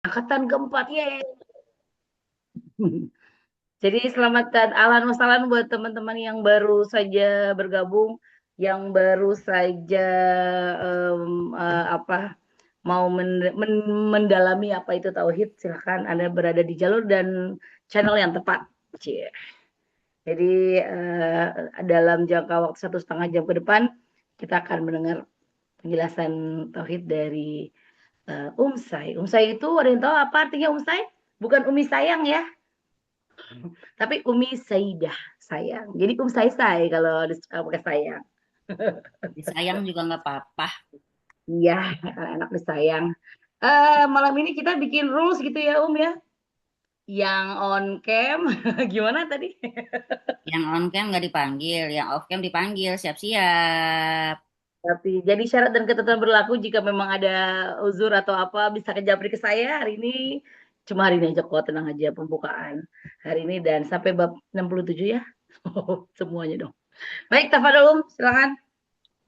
Angkatan keempat, yeay. Jadi selamat dan ahlan wa sahlan buat teman-teman yang baru saja bergabung, yang baru saja apa mau mendalami apa itu tauhid, silahkan Anda berada di jalur dan channel yang tepat. Cie. Jadi dalam jangka waktu 1,5 jam ke depan kita akan mendengar penjelasan tauhid dari Umsai. Umsai itu ada yang tahu apa artinya Umsai? Bukan Umi sayang ya, tapi Umi Saidah sayang. Jadi Sai Sai kalau pakai sayang. Disayang juga nggak apa-apa. Iya, anak disayang. Malam ini kita bikin rules gitu ya ya. Yang on cam gimana tadi? Yang on cam nggak dipanggil, yang off cam dipanggil. Siap-siap. Tapi jadi syarat dan ketentuan berlaku jika memang ada uzur atau apa bisa kejapri ke saya hari ini. Cuma hari ini aja kok, tenang aja pembukaan hari ini dan sampai bab 67 ya. Semuanya dong. Baik, Tafadol, silakan.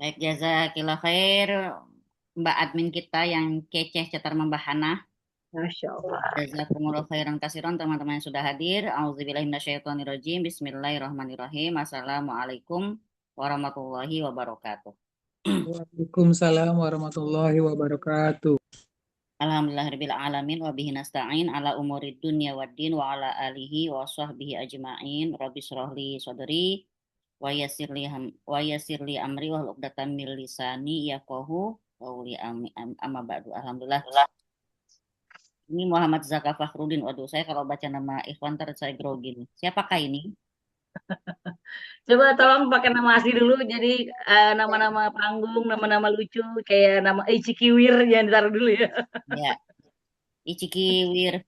Baik, jazakillah khair. Mbak admin kita yang kece cetar membahana. Masya Allah. Jazakumullah khairan kasiron teman-teman yang sudah hadir. Auzubillahi minasyaitonirrajim. Bismillahirrahmanirrahim. Assalamualaikum warahmatullahi wabarakatuh. Waalaikumsalam warahmatullahi wabarakatuh. Alhamdulillahirabbil alamin wa bihi nasta'in ala umurid dunya waddin wa ala alihi wa sahbihi ajmain. Rabbi shrah li sadri wa yassirli amri wa hlul 'uqdatam min lisani yafqahu qawli amma ba'du. Alhamdulillah. Ini Muhammad Zaka Fakhrudin. Waduh, saya kalau baca nama Ikhwan ntar saya grogi nih. Siapakah ini? Coba tolong pakai nama asli dulu. Jadi nama-nama panggung, nama-nama lucu kayak nama Ichi Kiwir jangan ditaruh dulu ya. Ya, Icikiwir.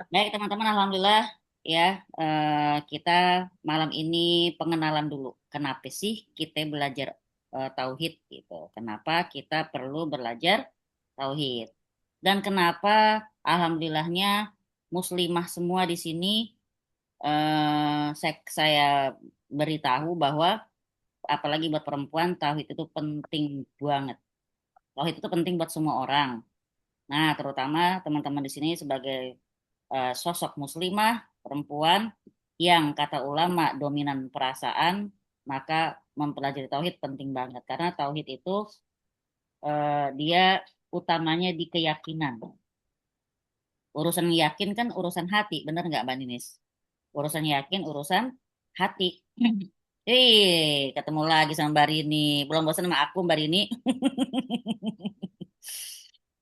Baik, teman-teman, alhamdulillah ya, kita malam ini pengenalan dulu. Kenapa sih kita belajar tauhid gitu? Kenapa kita perlu belajar tauhid? Dan kenapa alhamdulillahnya muslimah semua di sini saya beritahu bahwa apalagi buat perempuan tauhid itu penting banget. Tauhid itu penting buat semua orang. Nah, terutama teman-teman di sini sebagai sosok muslimah perempuan yang kata ulama dominan perasaan, maka mempelajari tauhid penting banget karena tauhid itu dia utamanya di keyakinan. Urusan yakin kan urusan hati, bener nggak Mbak Ninis? Urusan yakin urusan hati. Ketemu lagi sama Mbak Rini. Belum bosan sama aku Mbak Rini.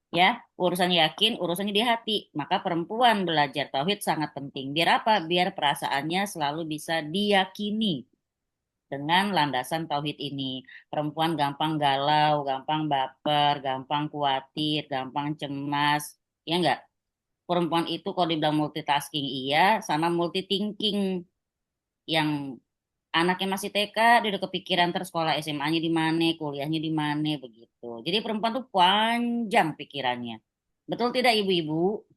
Ya, urusan yakin, urusannya di hati. Maka perempuan belajar tauhid sangat penting. Biar apa? Biar perasaannya selalu bisa diyakini dengan landasan tauhid ini. Perempuan gampang galau, gampang baper, gampang khawatir, gampang cemas. Ya enggak? Perempuan itu kalau dibilang multitasking iya, sama multithinking yang anaknya masih TK, dia udah kepikiran terus sekolah SMA-nya di mana, kuliahnya di mana, begitu. Jadi perempuan tuh panjang pikirannya. Betul tidak ibu-ibu?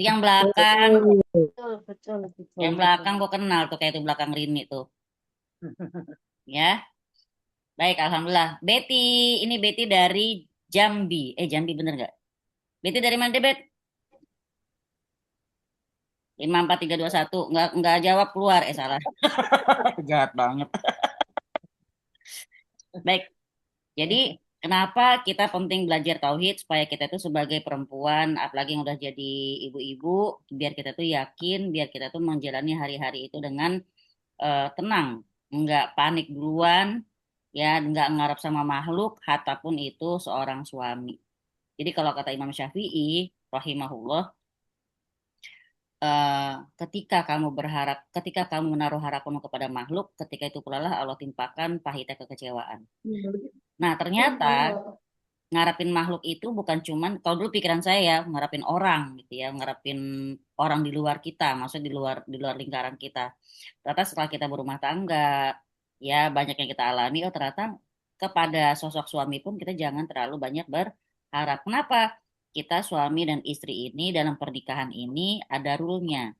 Yang belakang, Betul, betul, betul, yang betul. belakang kok kenal tuh kayak itu belakang Rini tuh. Ya, baik, alhamdulillah. Betty, ini Betty dari Jambi. Jambi bener nggak? Betty dari mana, deh, Bet? 54321. Nggak jawab keluar. Salah. Jahat banget. Baik, jadi kenapa kita penting belajar tauhid supaya kita tuh sebagai perempuan, apalagi yang udah jadi ibu-ibu, biar kita tuh yakin, biar kita tuh menjalani hari-hari itu dengan tenang, nggak panik duluan, ya nggak ngarap sama makhluk, hatapun itu seorang suami. Jadi kalau kata Imam Syafi'i, rahimahullah, eh, ketika kamu menaruh harapanmu kepada makhluk, ketika itu pula lah Allah timpakan pahitnya kekecewaan. Nah, ternyata ngarepin makhluk itu bukan cuman kalau dulu pikiran saya ya ngarepin orang gitu ya, ngarepin orang di luar kita, maksudnya di luar lingkaran kita. Ternyata setelah kita berumah tangga, ya banyak yang kita alami, oh ternyata kepada sosok suami pun kita jangan terlalu banyak berharap. Kenapa? Kita suami dan istri ini dalam pernikahan ini ada rule-nya,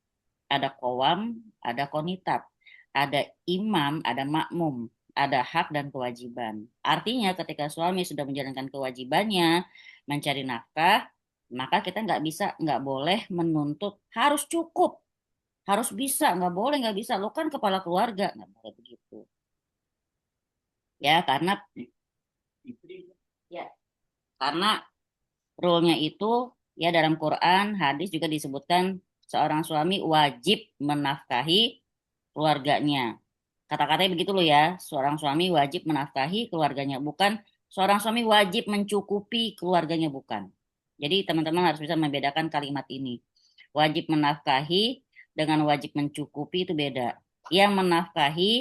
ada qawam, ada qonitab, ada imam, ada makmum, ada hak dan kewajiban. Artinya ketika suami sudah menjalankan kewajibannya, mencari nafkah, maka kita nggak boleh menuntut harus cukup, harus bisa, nggak bisa. Lo kan kepala keluarga, nggak boleh begitu. Ya, ya, karena rule-nya itu ya dalam Quran, hadis juga disebutkan seorang suami wajib menafkahi keluarganya. Kata-katanya begitu loh ya, seorang suami wajib menafkahi keluarganya, bukan seorang suami wajib mencukupi keluarganya, bukan. Jadi teman-teman harus bisa membedakan kalimat ini. Wajib menafkahi dengan wajib mencukupi itu beda. Yang menafkahi,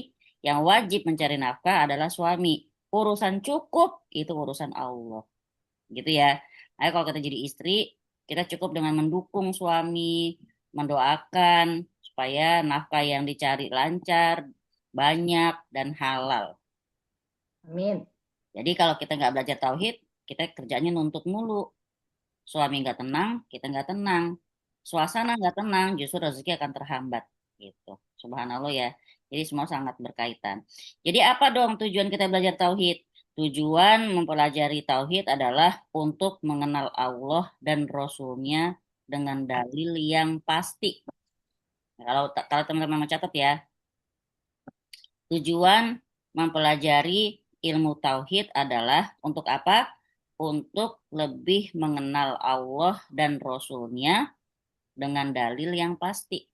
yang wajib mencari nafkah adalah suami. Urusan cukup itu urusan Allah. Gitu ya. Ayo kalau kita jadi istri, kita cukup dengan mendukung suami, mendoakan supaya nafkah yang dicari lancar, banyak, dan halal. Amin. Jadi kalau kita nggak belajar tauhid, kita kerjanya nuntut mulu. Suami nggak tenang, kita nggak tenang. Suasana nggak tenang, justru rezeki akan terhambat. Gitu. Subhanallah ya. Jadi semua sangat berkaitan. Jadi apa dong tujuan kita belajar tauhid? Tujuan mempelajari tauhid adalah untuk mengenal Allah dan Rasul-Nya dengan dalil yang pasti. Kalau teman-teman mencatat ya, tujuan mempelajari ilmu tauhid adalah untuk apa? Untuk lebih mengenal Allah dan Rasul-Nya dengan dalil yang pasti.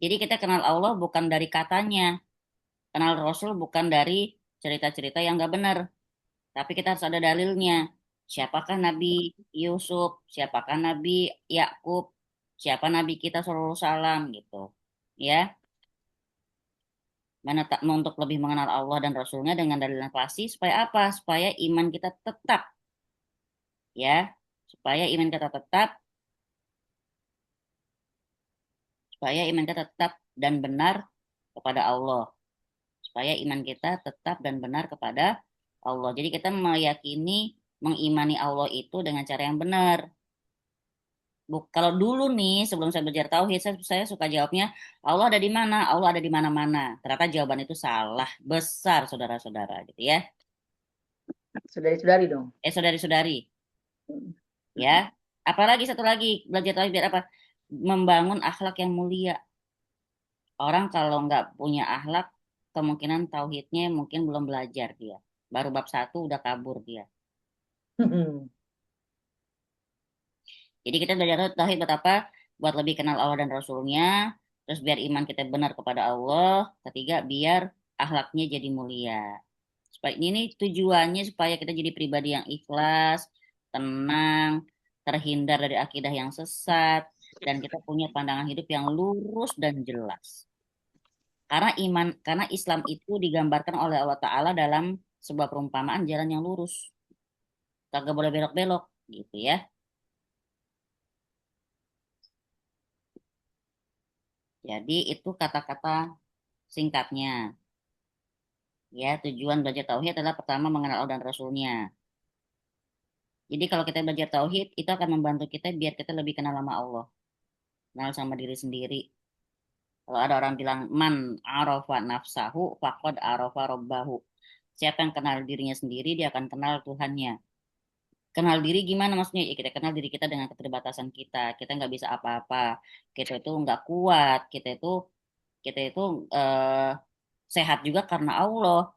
Jadi kita kenal Allah bukan dari katanya, kenal Rasul bukan dari cerita-cerita yang nggak benar, tapi kita harus ada dalilnya. Siapakah Nabi Yusuf? Siapakah Nabi Yakub? Siapa Nabi kita Sallallahu Alaihi Wasallam gitu. Ya, untuk lebih mengenal Allah dan Rasulnya dengan dalil yang pasti supaya apa? Supaya iman kita tetap, ya, supaya iman kita tetap, supaya iman kita tetap dan benar kepada Allah, supaya iman kita tetap dan benar kepada Allah. Jadi kita meyakini, mengimani Allah itu dengan cara yang benar. Kalau dulu nih sebelum saya belajar tauhid, saya suka jawabnya Allah ada di mana? Allah ada di mana-mana. Ternyata jawaban itu salah besar, saudara-saudara, gitu ya. Saudari-saudari dong. Saudari-saudari, ya. Apalagi satu lagi belajar tauhid biar apa? Membangun akhlak yang mulia. Orang kalau nggak punya akhlak, kemungkinan tauhidnya mungkin belum belajar dia. Baru bab 1 udah kabur dia. Jadi kita belajar tauhid buat apa? Buat lebih kenal Allah dan Rasulnya. Terus biar iman kita benar kepada Allah. Ketiga, biar akhlaknya jadi mulia. Supaya ini tujuannya supaya kita jadi pribadi yang ikhlas, tenang, terhindar dari akidah yang sesat, dan kita punya pandangan hidup yang lurus dan jelas. Karena Islam itu digambarkan oleh Allah Ta'ala dalam sebuah perumpamaan jalan yang lurus. Kagak boleh belok-belok gitu ya. Jadi itu kata-kata singkatnya. Ya, tujuan belajar tauhid adalah pertama mengenal Allah dan Rasulnya. Jadi kalau kita belajar tauhid, itu akan membantu kita biar kita lebih kenal sama Allah. Kenal sama diri sendiri. Kalau ada orang bilang, man arafa nafsahu faqad arafa robbahu. Siapa yang kenal dirinya sendiri, dia akan kenal Tuhannya. Kenal diri gimana maksudnya? Ya, kita kenal diri kita dengan keterbatasan kita. Kita nggak bisa apa-apa. Kita itu nggak kuat. Kita itu eh, sehat juga karena Allah.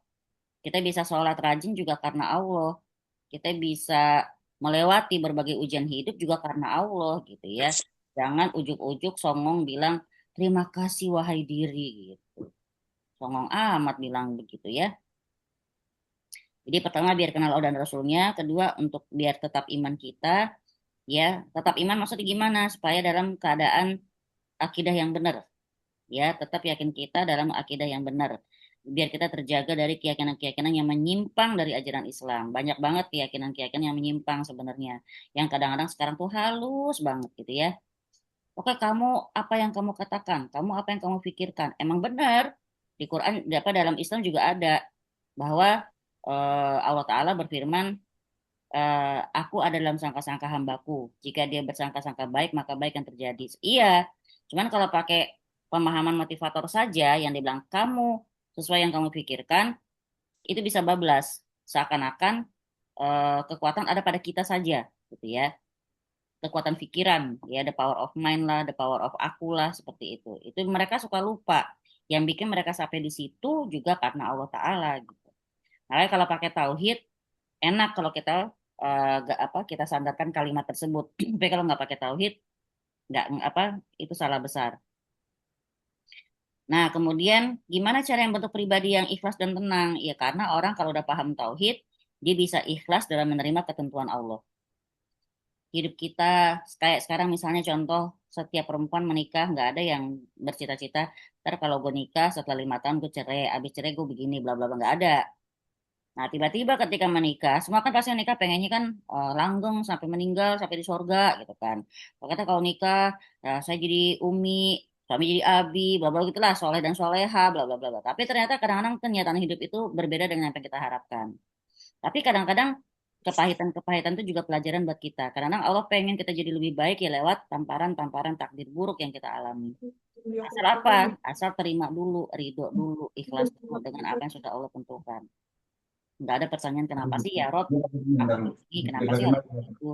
Kita bisa sholat rajin juga karena Allah. Kita bisa melewati berbagai ujian hidup juga karena Allah gitu ya. Jangan ujuk-ujuk songong bilang terima kasih wahai diri gitu. Songong amat bilang begitu ya. Jadi pertama biar kenal Allah dan Rasulnya, kedua untuk biar tetap iman kita, ya tetap iman maksudnya gimana? Supaya dalam keadaan akidah yang benar, ya tetap yakin kita dalam akidah yang benar. Biar kita terjaga dari keyakinan-keyakinan yang menyimpang dari ajaran Islam. Banyak banget keyakinan-keyakinan yang menyimpang sebenarnya. Yang kadang-kadang sekarang tuh halus banget gitu ya. Oke, kamu apa yang kamu katakan? Kamu apa yang kamu pikirkan? Emang benar. Di Quran, apa dalam Islam juga ada bahwa Allah Ta'ala berfirman, aku ada dalam sangka-sangka hambaku. Jika dia bersangka-sangka baik, maka baik yang terjadi. Iya, cuman kalau pakai pemahaman motivator saja yang dibilang kamu sesuai yang kamu pikirkan, itu bisa bablas. Seakan-akan kekuatan ada pada kita saja, gitu ya. kekuatan pikiran, ya, the power of mind lah, the power of aku lah, seperti itu. Itu mereka suka lupa. Yang bikin mereka sampai di situ juga karena Allah Ta'ala gitu. Makanya kalau pakai tauhid, enak kalau kita kita sandarkan kalimat tersebut. Tapi kalau nggak pakai tauhid, nggak itu salah besar. Nah, kemudian gimana cara yang bentuk pribadi yang ikhlas dan tenang? Ya karena orang kalau udah paham tauhid, dia bisa ikhlas dalam menerima ketentuan Allah. Hidup kita kayak sekarang misalnya contoh setiap perempuan menikah nggak ada yang bercita-cita ntar kalau gue nikah setelah 5 tahun gue cerai, abis cerai gue begini bla bla bla, nggak ada. Nah tiba-tiba ketika menikah semua kan pasti nikah pengennya kan langgeng sampai meninggal sampai di sorga gitu kan. Kalau kata kalau nikah saya jadi umi, suami jadi abi, bla bla gitulah, soleh dan soleha bla bla bla bla. Tapi ternyata kadang-kadang kenyataan hidup itu berbeda dengan apa yang kita harapkan. Tapi kadang-kadang kepahitan-kepahitan itu juga pelajaran buat kita. Kadang-kadang Allah pengen kita jadi lebih baik ya lewat tamparan-tamparan takdir buruk yang kita alami. Asal apa? Asal terima dulu, ridho dulu, ikhlas dulu dengan apa yang sudah Allah tentukan. Nggak ada pertanyaan kenapa sih ya Rob? Aku ini kenapa sih harus itu?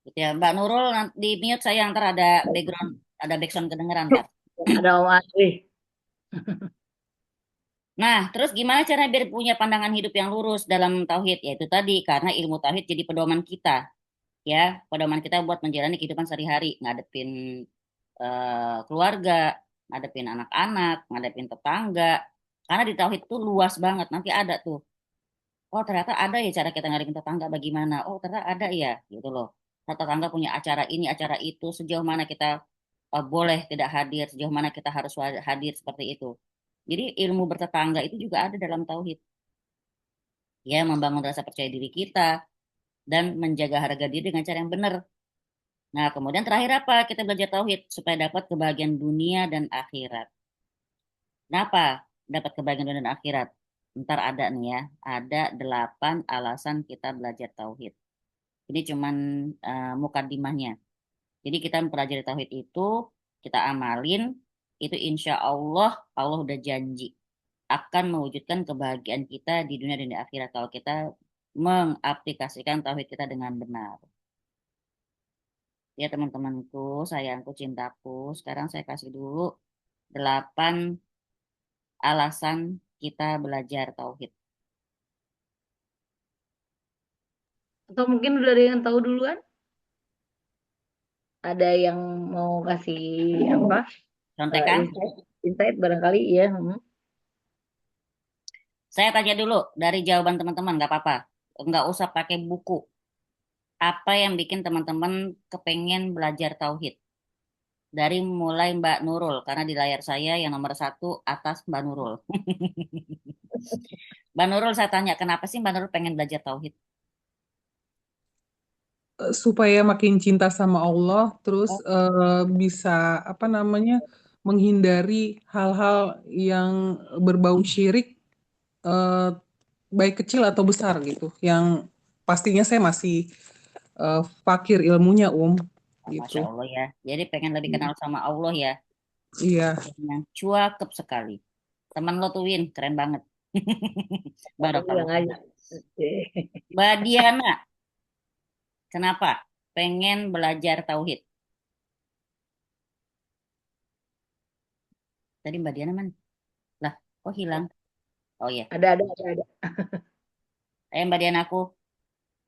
Gitu ya. Mbak Nurul di mute saya ntar ada background kedengeran ntar. Ada Om Asri. Nah, terus gimana cara biar punya pandangan hidup yang lurus dalam tauhid? Yaitu tadi, karena ilmu tauhid jadi pedoman kita. Ya, pedoman kita buat menjalani kehidupan sehari-hari, ngadepin keluarga, ngadepin anak-anak, ngadepin tetangga. Karena di tauhid itu luas banget, nanti ada tuh. Oh, ternyata ada ya cara kita ngadepin tetangga bagaimana. Oh, ternyata ada ya, gitu loh. Tetangga punya acara ini, acara itu, sejauh mana kita boleh tidak hadir, sejauh mana kita harus hadir seperti itu. Jadi ilmu bertetangga itu juga ada dalam tauhid. Ya, membangun rasa percaya diri kita dan menjaga harga diri dengan cara yang benar. Nah, kemudian terakhir apa? Kita belajar tauhid supaya dapat kebahagiaan dunia dan akhirat. Kenapa dapat kebahagiaan dunia dan akhirat? Ntar ada nih ya, ada 8 alasan kita belajar tauhid. Ini cuman mukadimahnya. Jadi kita mempelajari tauhid itu, kita amalin, itu insya Allah, Allah udah janji akan mewujudkan kebahagiaan kita di dunia dan di akhirat kalau kita mengaplikasikan tauhid kita dengan benar. Ya teman-temanku, sayangku, cintaku, sekarang saya kasih dulu 8 alasan kita belajar tauhid. Atau mungkin udah ada yang tahu duluan? Ada yang mau kasih apa? Contekan, Insight barangkali ya. saya tanya dulu dari jawaban teman-teman, nggak apa-apa. Nggak usah pakai buku. Apa yang bikin teman-teman kepengen belajar tauhid? Dari mulai Mbak Nurul, karena di layar saya yang nomor 1 atas Mbak Nurul. Mbak Nurul saya tanya, kenapa sih Mbak Nurul pengen belajar tauhid? Supaya makin cinta sama Allah, terus Oh, bisa apa namanya menghindari hal-hal yang berbau syirik, eh, baik kecil atau besar gitu. Yang pastinya saya masih fakir ilmunya, gitu. Masya Allah ya. Jadi pengen lebih kenal sama Allah ya. Iya. Yang cuakep sekali. Teman lo tuh Win, keren banget. Aku bilang Barakallah. aja. Oke. Mbak Diana, kenapa pengen belajar tauhid? Tadi Mbak Diana mana? Lah, kok hilang? Oh iya. Ada. Mbak Diana aku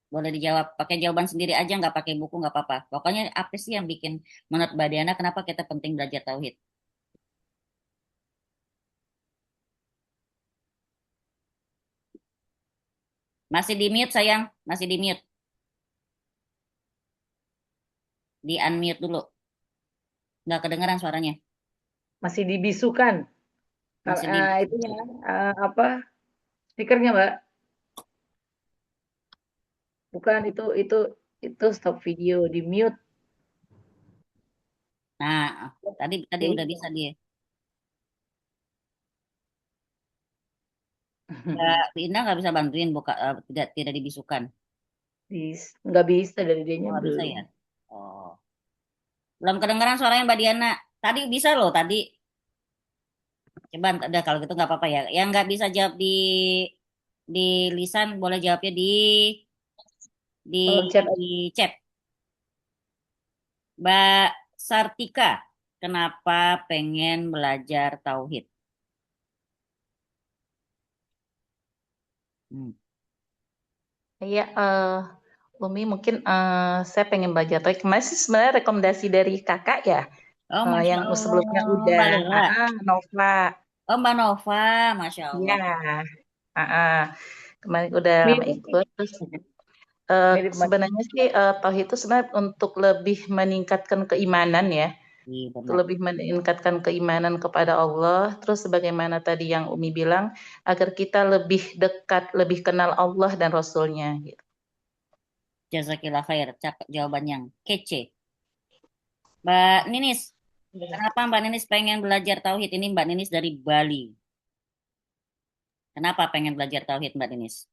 boleh dijawab. Pakai jawaban sendiri aja, nggak pakai buku, nggak apa-apa. Pokoknya apa sih yang bikin menurut Mbak Diana kenapa kita penting belajar tauhid? Masih di mute sayang, masih di mute. Di unmute dulu. Nggak kedengeran suaranya. Masih dibisukan. Masih di Itunya apa? Speakernya, Mbak. Bukan itu stop video di mute. Nah, tadi tadi Jadi udah bisa dia. Mbak Indah nggak bisa bantuin buka tidak dibisukan. nggak bisa dari Oh, dianya nggak bisa belum. ya. Oh, belum kedengeran suaranya Mbak Diana. Tadi bisa loh tadi. Coba udah kalau gitu nggak apa-apa ya. Yang nggak bisa jawab di lisan boleh jawabnya di di Kolom chat. chat. Mbak Sartika, kenapa pengen belajar tauhid? Hmm. Iya, Umi mungkin saya pengen belajar. Tapi kemarin sih sebenarnya rekomendasi dari kakak ya, Oh, Masya yang Allah, sebelumnya udah, Mbak Lela. Nova. Oh, Mbak Nova, Masya Iya, Allah. kemarin udah lama Mirip, ikut. Terus mirip Mas. sebenarnya sih tauhid itu sebenarnya untuk lebih meningkatkan keimanan ya. Iya, Itu benar. lebih meningkatkan keimanan kepada Allah. Terus sebagaimana tadi yang Umi bilang, agar kita lebih dekat, lebih kenal Allah dan Rasulnya. Gitu. Jazakillah khair. Cakep jawaban yang kece. Mbak Ninis, kenapa Mbak Ninis pengen belajar tauhid ini? Mbak Ninis dari Bali. Kenapa pengen belajar tauhid, Mbak Ninis?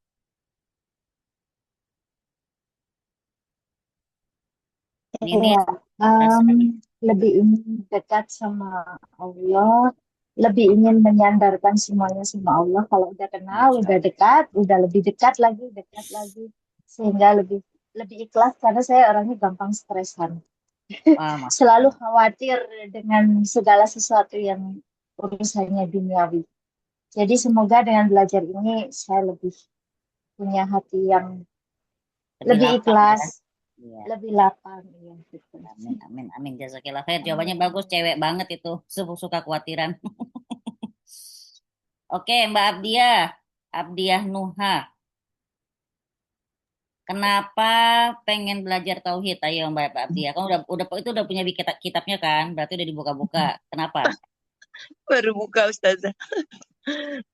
Iya, Ninis, em, Asari. lebih ingin dekat sama Allah, lebih ingin menyandarkan semuanya sama Allah. Kalau udah kenal, Masya udah dekat, udah lebih dekat lagi, sehingga lebih lebih ikhlas karena saya orangnya gampang stresan. Allah. Masya Selalu Allah. khawatir dengan segala sesuatu yang urusannya duniawi. Jadi semoga dengan belajar ini saya lebih punya hati yang Lebih lebih lapang ya. ikhlas, Iya. lebih lapang. Iya, gitu. Amin, amin, amin. Jazakillah khair. Jawabannya bagus, cewek banget itu. Suka khawatiran. Oke, Mbak Abdiah. Abdiah Nuha. Kenapa pengen belajar tauhid? Ayo Mbak Abdiah. Kamu udah itu udah punya kitabnya kan? Berarti udah dibuka-buka. Kenapa? Baru buka Ustazah.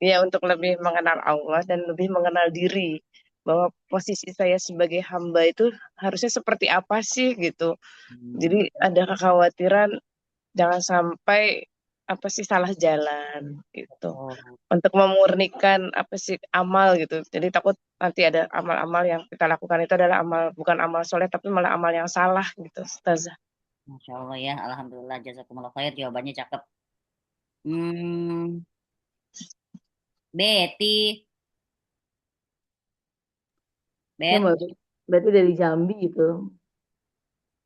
Ya, untuk lebih mengenal Allah dan lebih mengenal diri. Bahwa posisi saya sebagai hamba itu harusnya seperti apa sih gitu. Hmm. Jadi ada kekhawatiran jangan sampai apa sih salah jalan gitu. Oh, Untuk memurnikan apa sih amal gitu. Jadi takut nanti ada amal-amal yang kita lakukan itu adalah amal bukan amal soleh tapi malah amal yang salah gitu Ustazah. Masya Allah ya. Alhamdulillah. Jazakumullah khair. Jawabannya cakep. Hmm, Betty. Ya, Bet. berarti dari Jambi gitu.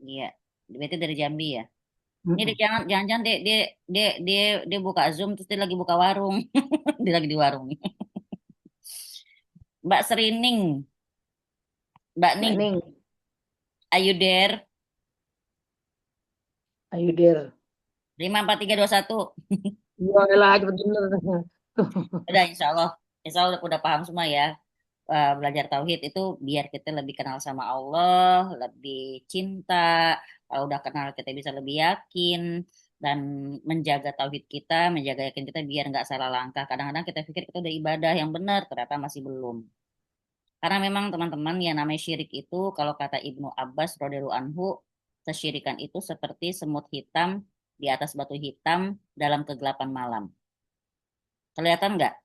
Iya. Betty dari Jambi ya. Ini dia Mm-mm. jangan dia dia dia dia dia buka Zoom terus dia lagi buka warung. Dia lagi di warung. Mbak Serining, Mbak Mbak Ning, Ning, are you there? ayo der. 54321. Boleh cepet bener. Udah insya Allah udah paham semua ya. Belajar tauhid itu biar kita lebih kenal sama Allah, lebih cinta. Kalau udah kenal kita bisa lebih yakin dan menjaga tauhid kita, menjaga yakin kita biar nggak salah langkah. Kadang-kadang kita pikir kita udah ibadah yang benar, ternyata masih belum. Karena memang teman-teman yang namanya syirik itu kalau kata Ibnu Abbas radhiyallahu anhu, kesyirikan itu seperti semut hitam di atas batu hitam dalam kegelapan malam. Kelihatan nggak?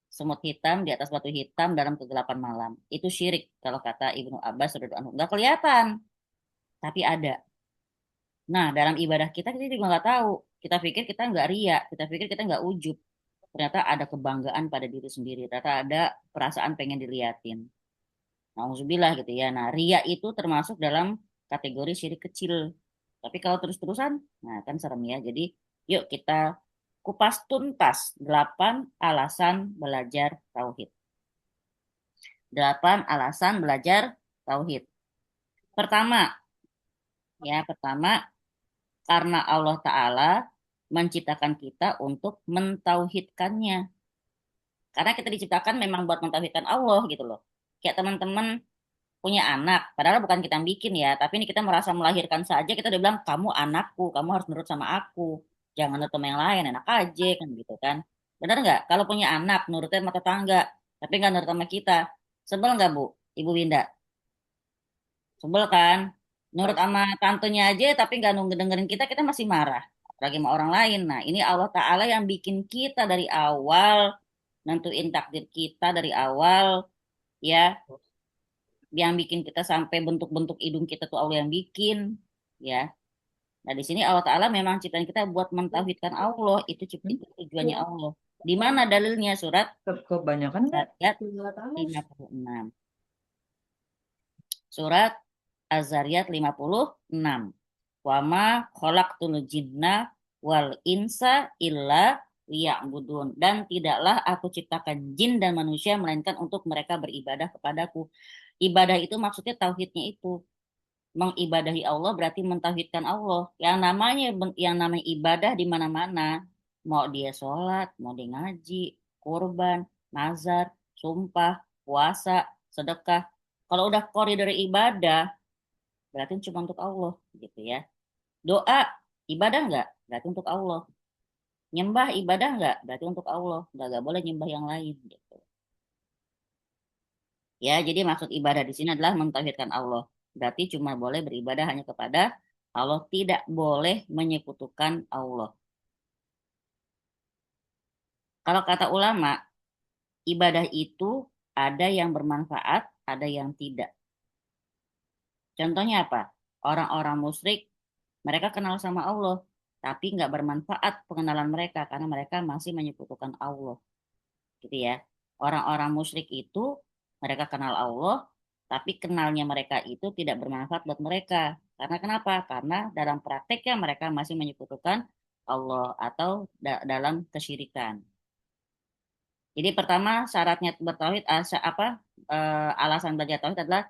Semut hitam di atas batu hitam dalam kegelapan malam. Itu syirik kalau kata Ibnu Abbas radhiyallahu anhu. Nggak kelihatan, tapi ada. Nah, dalam ibadah kita juga nggak tahu. Kita pikir kita nggak ria, kita pikir kita nggak ujub. Ternyata ada kebanggaan pada diri sendiri. Ternyata ada perasaan pengen diliatin. Nauzubillah gitu ya. Nah, ria itu termasuk dalam kategori syirik kecil. Tapi kalau terus-terusan, nah kan serem ya. Jadi, yuk kita kupas tuntas 8 alasan belajar tauhid. 8 alasan belajar tauhid. Pertama, karena Allah Ta'ala menciptakan kita untuk mentauhidkannya. Karena kita diciptakan memang buat mentauhidkan Allah gitu loh. Kayak teman-teman punya anak, padahal bukan kita yang bikin ya, tapi ini kita merasa melahirkan saja, kita udah bilang, kamu anakku, kamu harus nurut sama aku. Jangan nurut sama yang lain, enak aja kan gitu kan. Benar nggak? Kalau punya anak, nurutnya sama tetangga, tapi nggak nurut sama kita. Sebel nggak Bu, Ibu Winda? Sebel kan? Nurut sama tantunya aja tapi nggak nunggu dengerin kita, kita masih marah. Apalagi sama orang lain. Nah, ini Allah Ta'ala yang bikin kita dari awal, nentuin takdir kita dari awal, ya. Yang bikin kita sampai bentuk-bentuk hidung kita tuh Allah yang bikin, ya. Nah, di sini Allah Ta'ala memang ciptaan kita buat mentauhidkan Allah. Itu tujuannya Allah. Di mana dalilnya? Surat Kebanyakan kan? Ayat 56. Surat Az-Zariyat 56. Wa ma khalaqtul jinna wal insa illa liya'budun. Dan tidaklah aku ciptakan jin dan manusia melainkan untuk mereka beribadah kepadaku. Ibadah itu maksudnya tauhidnya itu. Mengibadahi Allah berarti mentauhidkan Allah. Yang namanya ibadah di mana-mana. Mau dia sholat, mau dia ngaji, kurban, nazar, sumpah, puasa, sedekah. Kalau udah koridor ibadah, berarti cuma untuk Allah, gitu ya. Doa, ibadah nggak? Berarti untuk Allah. Nyembah, ibadah nggak? Berarti untuk Allah. Nggak boleh nyembah yang lain, gitu. Ya, jadi maksud ibadah di sini adalah mentauhidkan Allah. Berarti cuma boleh beribadah hanya kepada Allah, tidak boleh menyekutukan Allah. Kalau kata ulama, ibadah itu ada yang bermanfaat, ada yang tidak. Contohnya apa? Orang-orang musyrik, mereka kenal sama Allah, tapi nggak bermanfaat pengenalan mereka karena mereka masih menyekutukan Allah. Gitu ya. Orang-orang musyrik itu mereka kenal Allah, tapi kenalnya mereka itu tidak bermanfaat buat mereka. Karena kenapa? Karena dalam prakteknya mereka masih menyekutukan Allah atau dalam kesyirikan. Jadi pertama syaratnya bertauhid alasan belajar tauhid adalah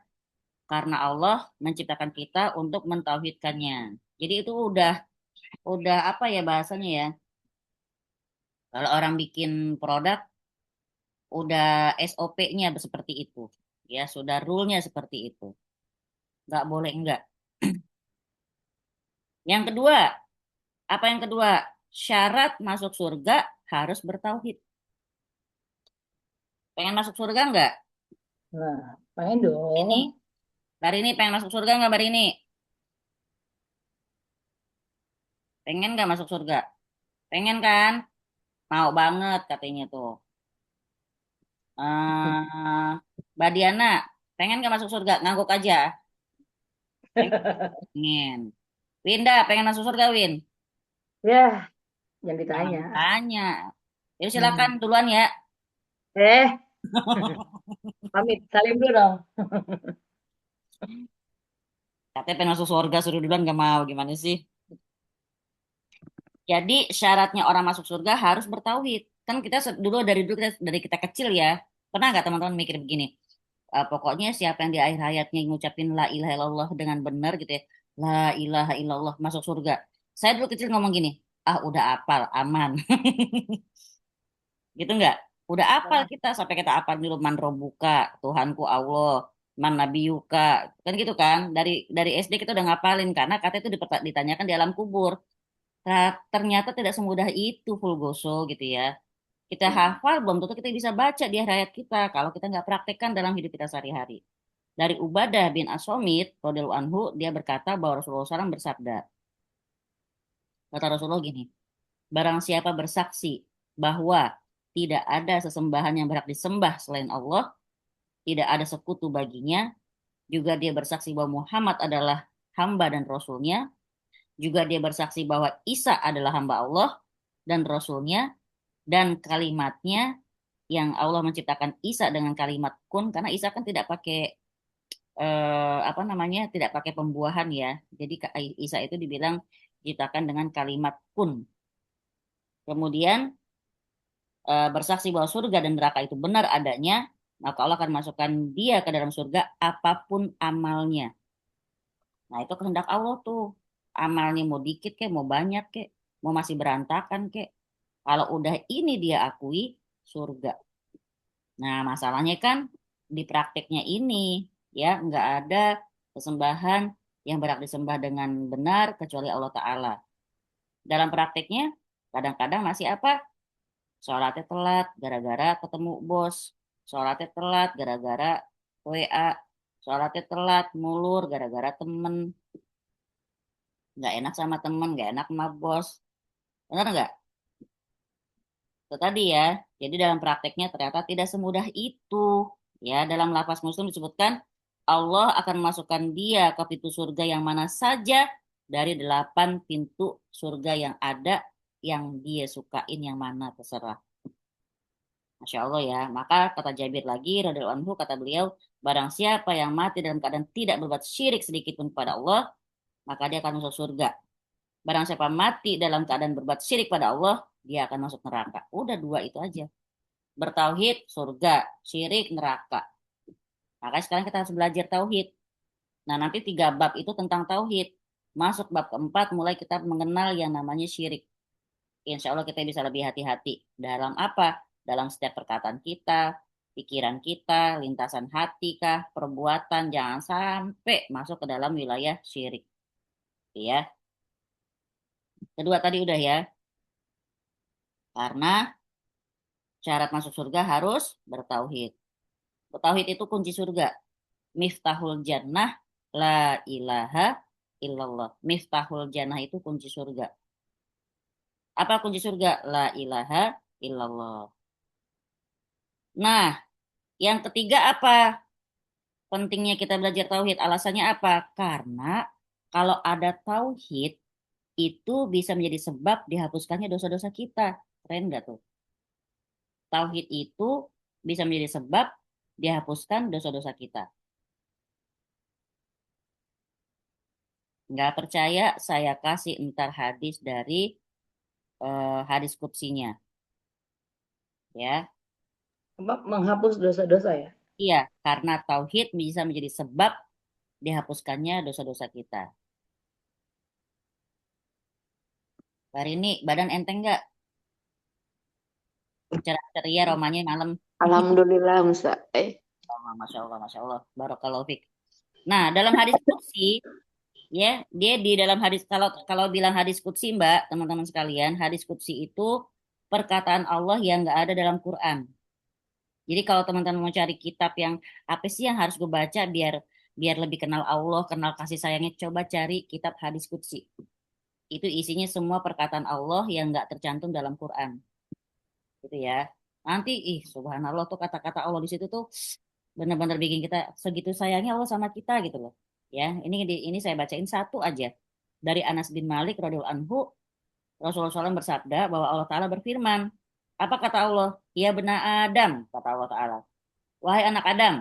karena Allah menciptakan kita untuk mentauhidkannya. Jadi itu udah apa ya bahasanya ya? Kalau orang bikin produk udah SOP-nya seperti itu. Ya, sudah rule-nya seperti itu. Nggak boleh enggak. Yang kedua, apa yang kedua? Syarat masuk surga harus bertauhid. Pengen masuk surga enggak? Nah, pengen dong. Ini, hari ini pengen masuk surga enggak hari ini? Pengen enggak masuk surga? Pengen kan? Mau banget katanya tuh. Mbak Diana, pengen enggak masuk surga? Ngangguk aja. Pengen. Winda, pengen masuk surga, Win? Ya, yang Jangan ditanya. tanya. Jadi silakan duluan ya. Pamit, salim dulu dong. Katanya pengen masuk surga, suruh duluan gak mau. Gimana sih? Jadi syaratnya orang masuk surga harus bertauhid. Kan kita dari kita kecil ya. Pernah nggak teman-teman mikir begini? Pokoknya siapa yang di akhir hayatnya ngucapin la ilaha illallah dengan benar gitu ya. La ilaha illallah masuk surga. Saya dulu kecil ngomong gini, udah apal, aman. Gitu nggak? Udah apal kita sampai kita apal dulu man robuka, Tuhanku Allah, man nabiyuka. Kan gitu kan? Dari SD kita udah ngapalin karena kata itu ditanyakan di alam kubur. Ternyata tidak semudah itu Fulgoso gitu ya. Kita hafal belum tentu kita bisa baca di hayat kita kalau kita nggak praktekkan dalam hidup kita sehari-hari. Dari Ubadah bin As-Somit radhiyallahu anhu dia berkata bahwa Rasulullah SAW bersabda, kata Rasulullah gini, barang siapa bersaksi bahwa tidak ada sesembahan yang berhak disembah selain Allah, tidak ada sekutu baginya, juga dia bersaksi bahwa Muhammad adalah hamba dan Rasulnya, juga dia bersaksi bahwa Isa adalah hamba Allah dan Rasulnya, dan kalimatnya yang Allah menciptakan Isa dengan kalimat kun, karena Isa kan tidak pakai tidak pakai pembuahan ya. Jadi Isa itu dibilang diciptakan dengan kalimat kun. Kemudian bersaksi bahwa surga dan neraka itu benar adanya, maka Allah akan masukkan dia ke dalam surga apapun amalnya. Nah, itu kehendak Allah tuh. Amalnya mau dikit kek, mau banyak kek, mau masih berantakan kek. Kalau udah ini dia akui surga. Nah, masalahnya kan di prakteknya ini ya nggak ada sesembahan yang berhak disembah dengan benar kecuali Allah Ta'ala. Dalam prakteknya kadang-kadang masih apa? Sholatnya telat gara-gara ketemu bos. Sholatnya telat gara-gara WA. Sholatnya telat mulur gara-gara temen. Nggak enak sama temen, nggak enak sama bos. Benar nggak? Itu tadi ya. Jadi dalam prakteknya ternyata tidak semudah itu. Ya, dalam lafaz Muslim disebutkan Allah akan memasukkan dia ke pintu surga yang mana saja dari 8 pintu surga yang ada yang dia sukain yang mana terserah. Masya Allah ya. Maka kata Jabir lagi, radhiyallahu anhu, kata beliau, barang siapa yang mati dalam keadaan tidak berbuat syirik sedikit pun kepada Allah, maka dia akan masuk surga. Barang siapa mati dalam keadaan berbuat syirik pada Allah, dia akan masuk neraka. Udah dua itu aja. Bertauhid, surga. Syirik, neraka. Maka sekarang kita harus belajar tauhid. Nah, nanti 3 bab itu tentang tauhid. Masuk bab keempat, mulai kita mengenal yang namanya syirik. Insya Allah kita bisa lebih hati-hati. Dalam apa? Dalam setiap perkataan kita, pikiran kita, lintasan hati kah, perbuatan. Jangan sampai masuk ke dalam wilayah syirik. Ya. Kedua tadi udah ya. Karena syarat masuk surga harus bertauhid. Bertauhid itu kunci surga. Miftahul jannah la ilaha illallah. Miftahul jannah itu kunci surga. Apa kunci surga? La ilaha illallah. Nah, yang ketiga apa? Pentingnya kita belajar tauhid. Alasannya apa? Karena kalau ada tauhid, itu bisa menjadi sebab dihapuskannya dosa-dosa kita. Keren nggak tuh? Tauhid itu bisa menjadi sebab dihapuskan dosa-dosa kita. Nggak percaya, saya kasih entar hadis dari hadis qudsinya. Ya, Menghapus dosa-dosa ya. iya, karena tauhid bisa menjadi sebab dihapuskannya dosa-dosa kita. Hari ini badan enteng nggak? Cerah ceria romanya malam. Alhamdulillah Ustaz. Masya Allah, Masya Allah. Barakallahu fiik. Nah, dalam hadis qudsi, ya, dia di dalam hadis, kalau bilang hadis qudsi, Mbak, teman-teman sekalian, hadis qudsi itu perkataan Allah yang nggak ada dalam Quran. Jadi kalau teman-teman mau cari kitab yang apa sih yang harus gue baca biar biar lebih kenal Allah, kenal kasih sayangnya, coba cari kitab hadis qudsi. Itu isinya semua perkataan Allah yang nggak tercantum dalam Quran. Gitu ya. Nanti, subhanallah tuh kata-kata Allah di situ tuh benar-benar bikin kita segitu sayangnya Allah sama kita gitu loh. Ya, ini saya bacain satu aja. Dari Anas bin Malik radhiyallahu anhu, Rasulullah SAW bersabda bahwa Allah Ta'ala berfirman. Apa kata Allah? Ya benar Adam, kata Allah Ta'ala. Wahai anak Adam,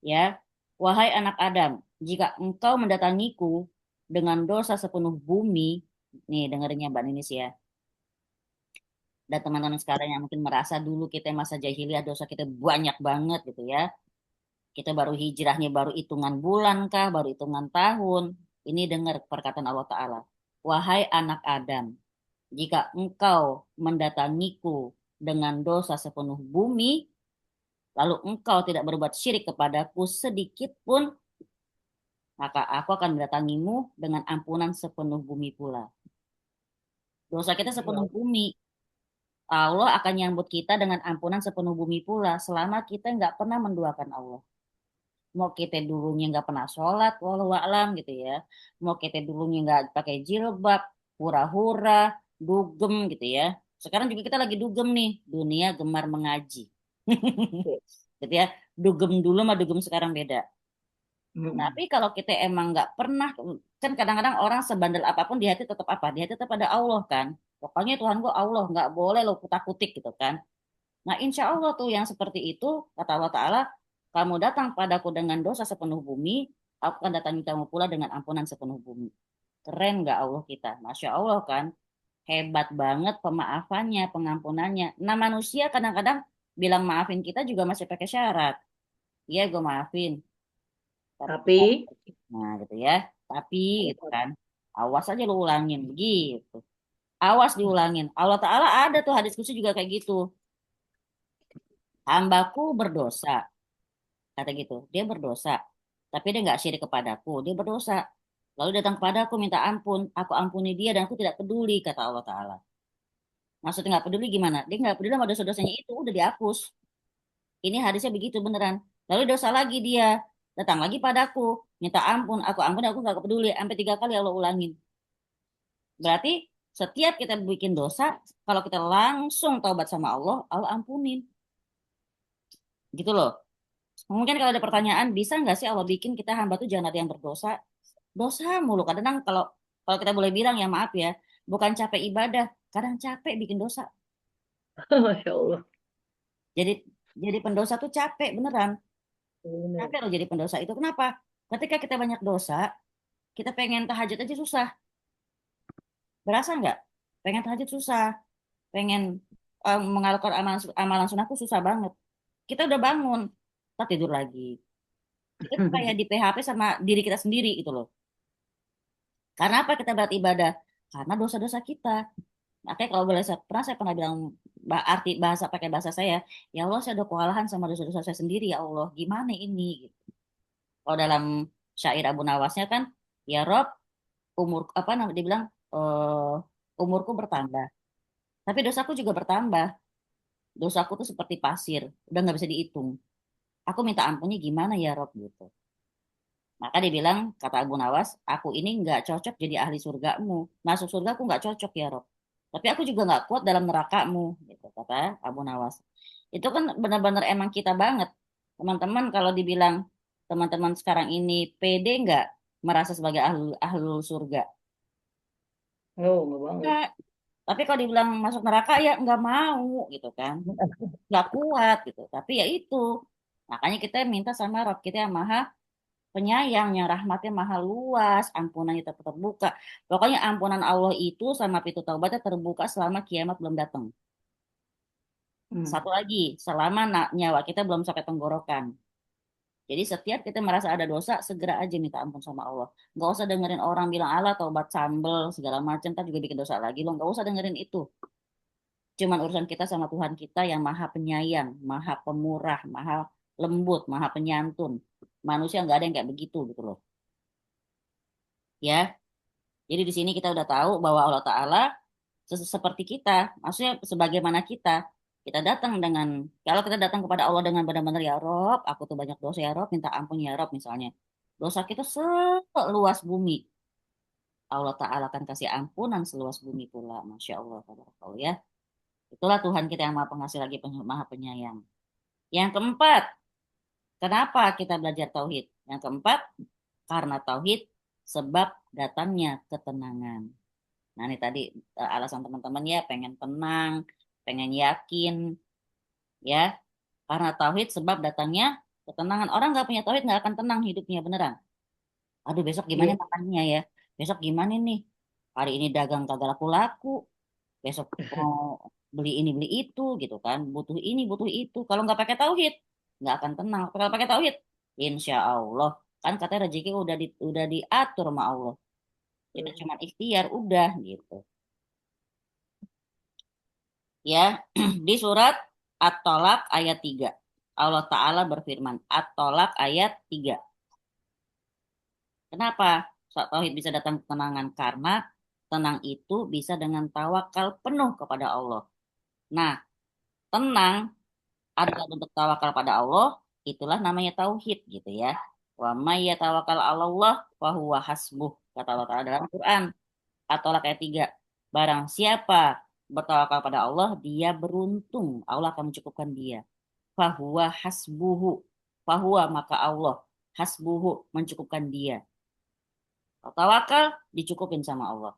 ya, wahai anak Adam, jika engkau mendatangiku dengan dosa sepenuh bumi, nih dengerinnya Mbak Ninis ya, dan teman-teman sekarang yang mungkin merasa dulu kita masa jahiliyah dosa kita banyak banget gitu ya, kita baru hijrahnya baru hitungan bulan kah, baru hitungan tahun, ini dengar perkataan Allah Ta'ala, wahai anak Adam, jika engkau mendatangiku dengan dosa sepenuh bumi, lalu engkau tidak berbuat syirik kepadaku sedikit pun, maka aku akan mendatangimu dengan ampunan sepenuh bumi pula. Dosa kita sepenuh bumi. Allah akan nyambut kita dengan ampunan sepenuh bumi pula selama kita nggak pernah menduakan Allah. Mau kita dulunya nggak pernah sholat, walau alam gitu ya. Mau kita dulunya nggak pakai jilbab, hura-hura, dugem gitu ya. Sekarang juga kita lagi dugem nih, dunia gemar mengaji. Gitu ya. Dugem dulu sama dugem sekarang beda. Tapi kalau kita emang nggak pernah, kan kadang-kadang orang sebandel apapun di hati tetap apa? Di hati tetap ada Allah kan. Pokoknya Tuhan gua Allah, nggak boleh lo kutak-kutik gitu kan. Nah insya Allah tuh yang seperti itu, kata Allah Ta'ala, kamu datang padaku dengan dosa sepenuh bumi, aku akan datangi kamu pula dengan ampunan sepenuh bumi. Keren nggak Allah kita? Masya Allah kan. Hebat banget pemaafannya, pengampunannya. Nah manusia kadang-kadang bilang maafin kita juga masih pakai syarat. Iya gue maafin. Tapi, Nah gitu ya. Tapi gitu kan. Awas aja lu ulangin begitu. Awas diulangin. Allah Ta'ala ada tuh hadis qudsi juga kayak gitu. Hambaku berdosa. Kata gitu. Dia berdosa. Tapi dia nggak syirik kepadaku. Dia berdosa. Lalu datang kepadaku minta ampun. Aku ampuni dia dan aku tidak peduli. Kata Allah Ta'ala. Maksudnya nggak peduli gimana? Dia nggak peduli sama dosa-dosanya itu. Udah dihapus. Ini hadisnya begitu beneran. Lalu dosa lagi dia. Datang lagi padaku. Minta ampun. Aku ampun. Aku nggak peduli. Sampai 3 kali Allah ulangin. Berarti setiap kita bikin dosa, kalau kita langsung taubat sama Allah, Allah ampunin. Gitu loh. Mungkin kalau ada pertanyaan, bisa nggak sih Allah bikin kita hamba tuh jangan ada yang berdosa? Dosa mulu. Kadang kalau kita boleh bilang ya maaf ya, bukan capek ibadah, kadang capek bikin dosa. Masya Allah. Jadi pendosa tuh capek beneran. Bener. Capek loh jadi pendosa itu. Kenapa? Ketika kita banyak dosa, kita pengen tahajud aja susah. Berasa nggak? Pengen tahajud susah. Pengen mengalukan amalan sunahku susah banget. Kita udah bangun, kita tidur lagi. Kita tuh kayak di PHP sama diri kita sendiri gitu loh. Karena apa kita beribadah? Karena dosa-dosa kita. Makanya kalau boleh saya pernah bilang arti bahasa pakai bahasa saya, ya Allah saya udah kewalahan sama dosa-dosa saya sendiri ya Allah. Gimana ini? Gitu. Kalau dalam syair Abu Nawasnya kan, ya Rob umur apa namanya dibilang umurku bertambah, tapi dosaku juga bertambah. Dosaku tuh seperti pasir, udah nggak bisa dihitung. Aku minta ampunnya gimana ya Rob gitu. Maka dia bilang, kata Abu Nawas, aku ini nggak cocok jadi ahli surgamu. Masuk surga aku nggak cocok ya Rob. Tapi aku juga nggak kuat dalam nerakamu, gitu kata Abu Nawas. Itu kan benar-benar emang kita banget. Teman-teman kalau dibilang teman-teman sekarang ini pede nggak merasa sebagai ahlul surga? Oh, nggak banget. Nggak. Tapi kalau dibilang masuk neraka ya nggak mau gitu kan. Nggak kuat gitu. Tapi ya itu. Makanya kita minta sama Rob kita yang maha penyayang, yang rahmatnya maha luas, ampunannya tetap terbuka. Pokoknya ampunan Allah itu sama pintu taubatnya terbuka selama kiamat belum datang. Satu lagi, selama nyawa kita belum sampai tenggorokan. Jadi setiap kita merasa ada dosa, segera aja minta ampun sama Allah. Nggak usah dengerin orang bilang Allah taubat sambel segala macam, tak juga bikin dosa lagi. Lo nggak usah dengerin itu. Cuman urusan kita sama Tuhan kita yang maha penyayang, maha pemurah, maha lembut, maha penyantun. Manusia nggak ada yang kayak begitu gitu loh. Ya, jadi di sini kita udah tahu bahwa Allah Ta'ala seperti kita, maksudnya sebagaimana kita datang dengan, kalau kita datang kepada Allah dengan benar-benar ya Rob, aku tuh banyak dosa ya Rob, minta ampun ya Rob misalnya. Dosa kita seluas bumi. Allah Ta'ala akan kasih ampunan seluas bumi pula. Masya Allah, tabarakallah ya. Itulah Tuhan kita yang maha pengasih lagi maha penyayang. Yang keempat, kenapa kita belajar tauhid? Yang keempat, karena tauhid sebab datangnya ketenangan. Nah, ini tadi alasan teman-teman ya, pengen tenang, pengen yakin, ya. Karena tauhid sebab datangnya ketenangan. Orang nggak punya tauhid nggak akan tenang hidupnya beneran. Aduh, besok gimana Iya. makannya ya? Besok gimana nih? Hari ini dagang kagak laku-laku. Besok mau beli ini beli itu gitu kan. Butuh ini butuh itu. Kalau nggak pakai tauhid nggak akan tenang. Kalau pakai tauhid, insya Allah kan katanya rezeki udah diatur sama Allah. Kita cuma ikhtiar udah gitu. Ya, di surat At-Tolak ayat 3. Allah Ta'ala berfirman, At-Tolak ayat 3. Kenapa tauhid bisa datang ketenangan? Karena tenang itu bisa dengan tawakal penuh kepada Allah. Nah, tenang adalah bentuk tawakal pada Allah, itulah namanya tauhid gitu ya. Wa may yatawakkal 'ala Allah fa huwa hasbuh, kata Allah Ta'ala dalam Quran. At-Tolak ayat 3. Barang siapa bertawakal pada Allah, dia beruntung. Allah akan mencukupkan dia. Fahuwa hasbuhu. Fahuwa maka Allah. Hasbuhu mencukupkan dia. Kalau tawakal dicukupin sama Allah.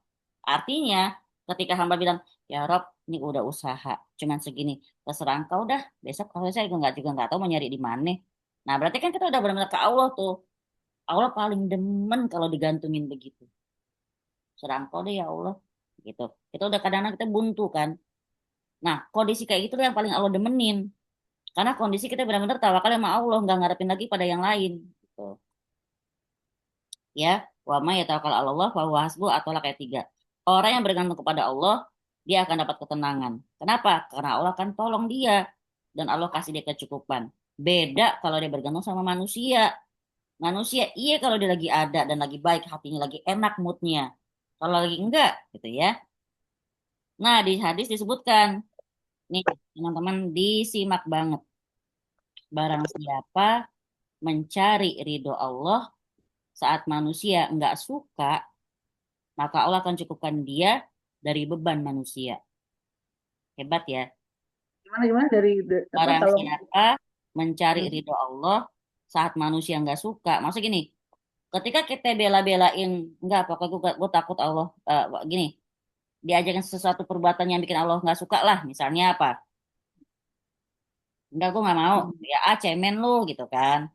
Artinya ketika hamba bilang, ya Rob ini udah usaha. Cuman segini. Terserah engkau dah. Besok kalau saya juga nggak tahu mau nyari di mana. Nah berarti kan kita udah benar-benar ke Allah tuh. Allah paling demen kalau digantungin begitu. Serah engkau deh ya Allah. Gitu. Kita udah kadang-kadang kita buntu kan. Nah, kondisi kayak gitu yang paling Allah demenin. Karena kondisi kita benar-benar tawakal sama Allah, nggak ngarepin lagi pada yang lain. Gitu. Ya, wa may yatawakkal 'ala Allah fa huwa hasbuh atau ayat 3. Orang yang bergantung kepada Allah, dia akan dapat ketenangan. Kenapa? Karena Allah akan tolong dia dan Allah kasih dia kecukupan. Beda kalau dia bergantung sama manusia. Manusia, iya kalau dia lagi ada dan lagi baik, hatinya lagi enak moodnya. Kalau lagi enggak, gitu ya. Nah, di hadis disebutkan, nih teman-teman disimak banget. Barang siapa mencari ridho Allah saat manusia enggak suka, maka Allah akan cukupkan dia dari beban manusia. Hebat ya. Gimana dari apa Barang kalau siapa mencari ridho Allah saat manusia enggak suka. Maksudnya gini, ketika kita bela-belain, enggak, pokoknya gue takut Allah, gini, diajakin sesuatu perbuatan yang bikin Allah enggak suka lah. Misalnya apa? Enggak, gue nggak mau. Ya, cemen lu gitu kan.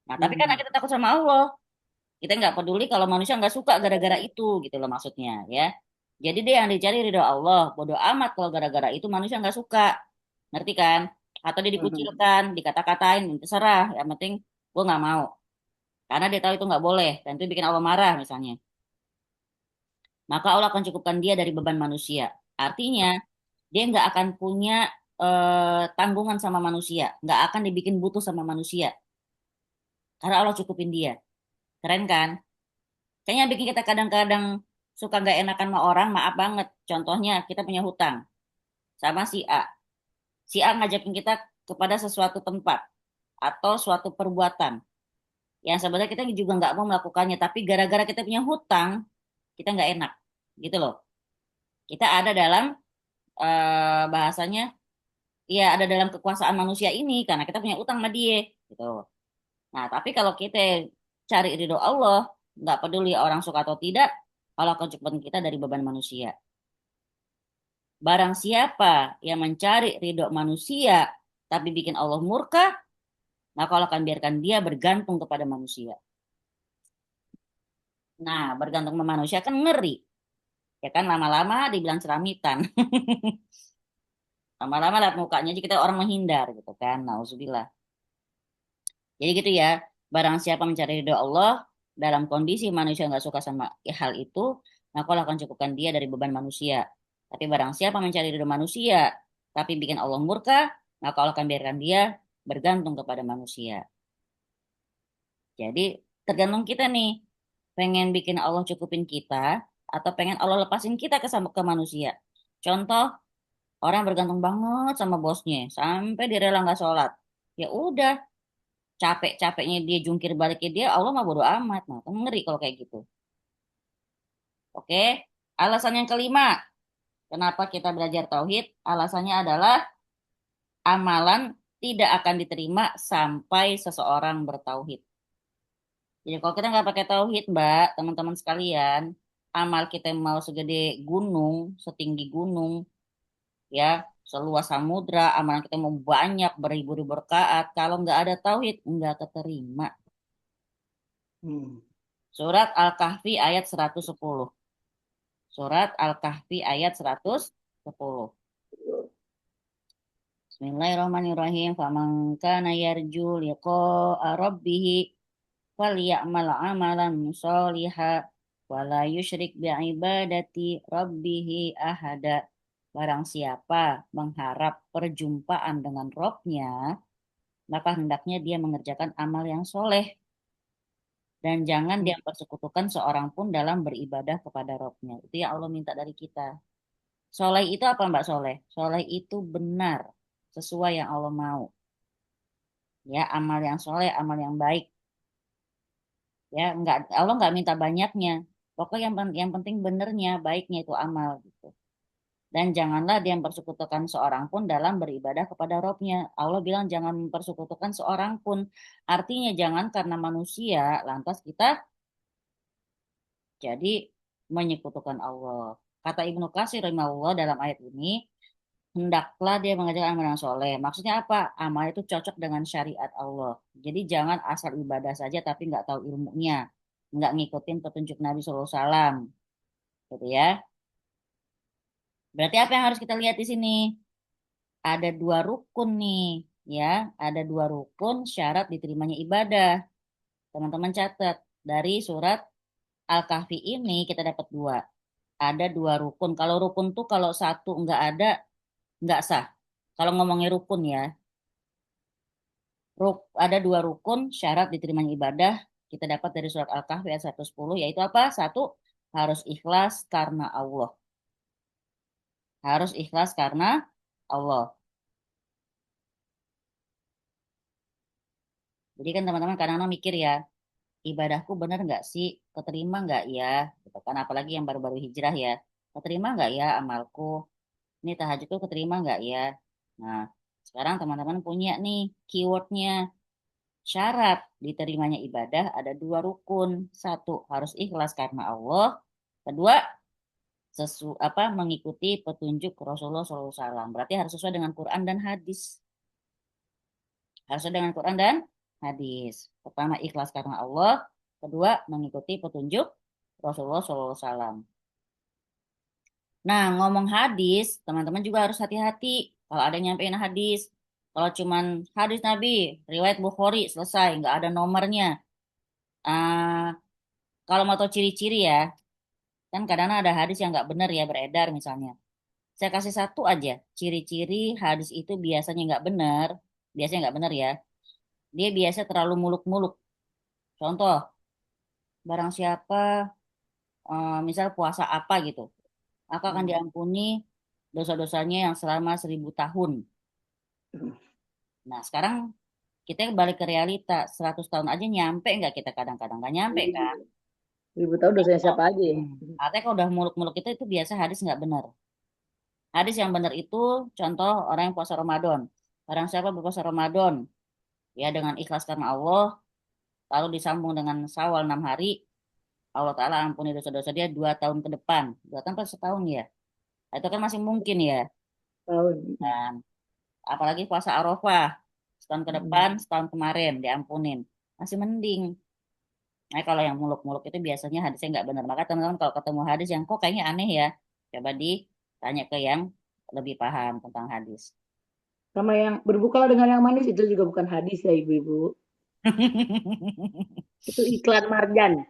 Nah, tapi karena kita takut sama Allah, kita nggak peduli kalau manusia nggak suka gara-gara itu, gitu loh maksudnya, ya. Jadi dia yang dicari ridho Allah. Bodoh amat kalau gara-gara itu manusia nggak suka. Ngerti kan? Atau dia dikucilkan, dikata-katain, terserah. Yang penting gue nggak mau. Karena dia tahu itu nggak boleh. Dan itu bikin Allah marah misalnya. Maka Allah akan cukupkan dia dari beban manusia. Artinya, dia nggak akan punya tanggungan sama manusia. Nggak akan dibikin butuh sama manusia. Karena Allah cukupin dia. Keren kan? Kayaknya bikin kita kadang-kadang suka nggak enakan sama orang, maaf banget. Contohnya, kita punya hutang sama si A. Si A ngajakin kita kepada sesuatu tempat atau suatu perbuatan yang sebenarnya kita juga nggak mau melakukannya, tapi gara-gara kita punya hutang, kita nggak enak, gitu loh. Kita ada dalam bahasanya, ya ada dalam kekuasaan manusia ini karena kita punya utang sama dia, gitu. Nah, tapi kalau kita cari ridho Allah, nggak peduli orang suka atau tidak, Allah akan cukupkan kita dari beban manusia. Barang siapa yang mencari ridho manusia, tapi bikin Allah murka, maka Allah akan biarkan dia bergantung kepada manusia. Nah, bergantung sama manusia kan ngeri. Ya kan, lama-lama dibilang ceramitan. Lama-lama lihat mukanya aja kita orang menghindar gitu kan. Nauzubillah. Jadi gitu ya. Barang siapa mencari ridho Allah dalam kondisi manusia nggak suka sama hal itu, maka Allah akan cukupkan dia dari beban manusia. Tapi barang siapa mencari ridho manusia, tapi bikin Allah murka, maka Allah akan biarkan dia bergantung kepada manusia. Jadi tergantung kita nih, pengen bikin Allah cukupin kita, atau pengen Allah lepasin kita ke manusia. Contoh, orang bergantung banget sama bosnya, sampai dia rela nggak sholat. Ya udah, capek-capeknya dia jungkir baliknya dia, Allah mah bodo amat. Nah, kan ngeri kalau kayak gitu. Oke, alasan yang kelima, kenapa kita belajar tauhid? Alasannya adalah amalan tidak akan diterima sampai seseorang bertauhid. Jadi kalau kita nggak pakai tauhid, Mbak, teman-teman sekalian, amal kita mau segede gunung, setinggi gunung, ya, seluas samudra, amalan kita mau banyak beribu-ribu rakaat, kalau nggak ada tauhid, nggak keterima. Surat Al-Kahfi ayat 110. Surat Al-Kahfi ayat 110. Bismillahirrahmanirrahim. Faman kana yarju liqa'a rabbih falyamal amalan sholiha wala yusyrik bi'ibadati rabbih ahada. Barang siapa mengharap perjumpaan dengan Robnya, maka hendaknya dia mengerjakan amal yang soleh. Dan jangan dia persekutukan seorang pun dalam beribadah kepada Robnya. Itu yang Allah minta dari kita. Soleh itu apa Mbak Soleh? Soleh itu benar, sesuai yang Allah mau. Ya, amal yang soleh, amal yang baik. Ya, enggak, Allah nggak minta banyaknya. Pokoknya yang penting benernya, baiknya itu amal gitu. Dan janganlah dia mempersekutukan seorang pun dalam beribadah kepada Robnya. Allah bilang jangan mempersekutukan seorang pun. Artinya jangan karena manusia, lantas kita jadi menyekutukan Allah. Kata Ibnu Katsir rahimahullah dalam ayat ini, hendaklah dia mengerjakan amal yang soleh. Maksudnya apa? Amal itu cocok dengan syariat Allah. Jadi jangan asal ibadah saja tapi nggak tahu ilmunya. Nggak ngikutin petunjuk Nabi SAW. Gitu ya. Berarti apa yang harus kita lihat di sini? Ada dua rukun nih. Ya, ada dua rukun syarat diterimanya ibadah. Teman-teman catat. Dari surat Al-Kahfi ini kita dapat dua. Ada dua rukun. Kalau rukun tuh kalau satu nggak ada, nggak sah. Kalau ngomongin rukun ya, ada dua rukun syarat diterimanya ibadah kita dapat dari surat Al-Kahfi ayat 110, yaitu apa? Satu, harus ikhlas karena Allah. Harus ikhlas karena Allah. Jadi kan teman-teman kadang-kadang mikir ya, ibadahku benar nggak sih? Keterima nggak ya? Gitu kan, apalagi yang baru-baru hijrah ya. Keterima nggak ya amalku? Ini tahajudku keterima nggak ya? Nah, sekarang teman-teman punya nih keywordnya. Syarat diterimanya ibadah ada dua rukun. Satu, harus ikhlas karena Allah. Kedua, mengikuti petunjuk Rasulullah SAW. Berarti harus sesuai dengan Quran dan hadis. Harus dengan Quran dan hadis. Pertama, ikhlas karena Allah. Kedua, mengikuti petunjuk Rasulullah SAW. Nah, ngomong hadis, teman-teman juga harus hati-hati. Kalau ada yang nyampein hadis, kalau cuman hadis Nabi, riwayat Bukhari, selesai, nggak ada nomornya. Ah, kalau mau tahu ciri-ciri ya, kan kadang ada hadis yang nggak benar ya beredar misalnya. Saya kasih satu aja, ciri-ciri hadis itu biasanya nggak benar ya. Dia biasa terlalu muluk-muluk. Contoh, barang siapa, misal puasa apa gitu, maka akan diampuni dosa-dosanya yang selama 1000 tahun. Nah, sekarang kita balik ke realita, 100 tahun aja nyampe nggak kita kadang-kadang? Nggak nyampe kan? 1000 tahun dosanya siapa aja ya? Artinya kalau udah muluk-muluk itu biasa hadis nggak benar. Hadis yang benar itu contoh orang yang puasa Ramadan. Barang siapa berpuasa Ramadan, ya dengan ikhlas karena Allah, lalu disambung dengan Syawal 6 hari, Allah Ta'ala ampuni dosa-dosa dia 2 tahun ke depan. 2 tahun per setahun ya. Nah, itu kan masih mungkin ya. Tahun. Dan apalagi puasa Arafah. Setahun ke depan, setahun kemarin diampunin. Masih mending. Nah, kalau yang muluk-muluk itu biasanya hadisnya nggak benar. Maka teman-teman kalau ketemu hadis yang kok kayaknya aneh ya, coba ditanya ke yang lebih paham tentang hadis. Sama yang berbuka dengan yang manis itu juga bukan hadis ya ibu-ibu. Itu iklan marjan.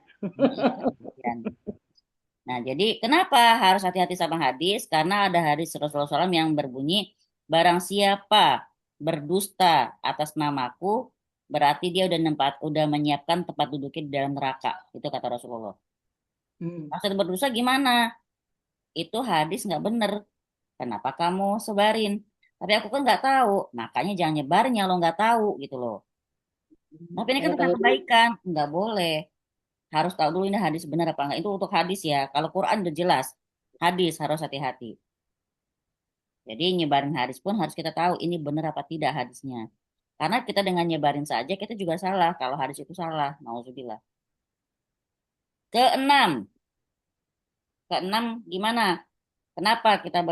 Nah, jadi kenapa harus hati-hati sama hadis? Karena ada hadis Rasulullah SAW yang berbunyi, barang siapa berdusta atas namaku, berarti dia udah menyiapkan tempat duduknya di dalam neraka. Itu kata Rasulullah. Maksud berdusta gimana? Itu hadis nggak bener. Kenapa kamu sebarin? Tapi aku kan nggak tahu, makanya jangan nyebarin yang lo nggak tahu gitu loh. Tapi ini kan tentang kebaikan, nggak boleh. Harus tahu dulu ini hadis benar apa enggak. Itu untuk hadis ya. Kalau Quran udah jelas, hadis harus hati-hati. Jadi nyebarin hadis pun harus kita tahu ini benar apa tidak hadisnya. Karena kita dengan nyebarin saja kita juga salah kalau hadis itu salah. Nauzubillah. Keenam. Keenam gimana? Kenapa kita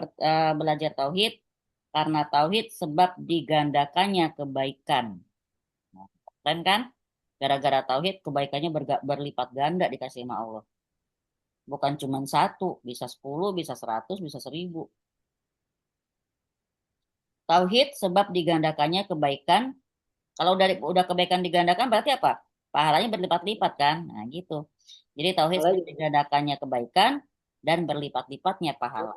belajar tauhid? Karena tauhid sebab digandakannya kebaikan. Nah, kan? Gara-gara tauhid kebaikannya berlipat ganda dikasih sama Allah. Bukan cuma satu, bisa 10, bisa 100, bisa 1000. Tauhid sebab digandakannya kebaikan. Kalau udah kebaikan digandakan berarti apa? Pahalanya berlipat-lipat kan? Nah gitu. Jadi tauhid sebab digandakannya kebaikan dan berlipat-lipatnya pahala.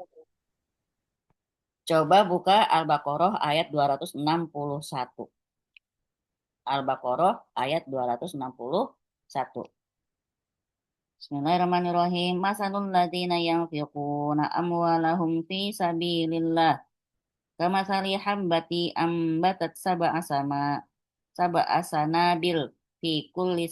Coba buka Al-Baqarah ayat 261. Al-Baqarah ayat 261. Bismillahirrahmanirrahim. Masalul ladzina yanfiquna amwalahum fi sabilillah. Kamathali habbati ambatat sab'a sanabil fi kulli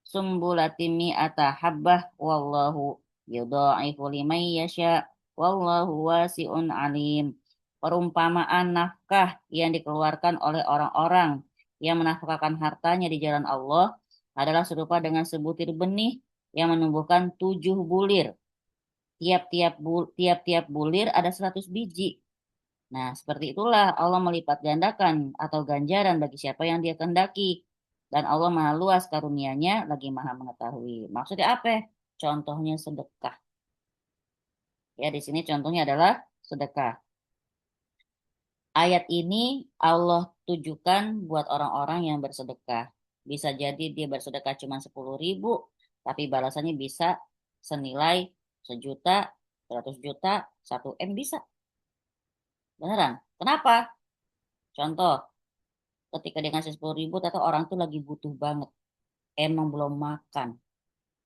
sumbulatin mi'ata habbah wallahu yudha'ifu liman yasha wallahu wasi'un alim. Perumpamaan nafkah yang dikeluarkan oleh orang-orang yang menafkahkan hartanya di jalan Allah adalah serupa dengan sebutir benih yang menumbuhkan 7 bulir. Tiap-tiap bulir ada 100 biji. Nah, seperti itulah Allah melipat gandakan atau ganjaran bagi siapa yang dia kehendaki. Dan Allah maha luas karunia-Nya lagi maha mengetahui. Maksudnya apa? Contohnya sedekah. Ya, di sini contohnya adalah sedekah. Ayat ini Allah tujukan buat orang-orang yang bersedekah. Bisa jadi dia bersedekah cuma 10.000, tapi balasannya bisa senilai 1 juta, 100 juta, 1 M bisa. Beneran. Kenapa? Contoh, ketika dia ngasih 10.000, atau orang tuh lagi butuh banget. Emang belum makan.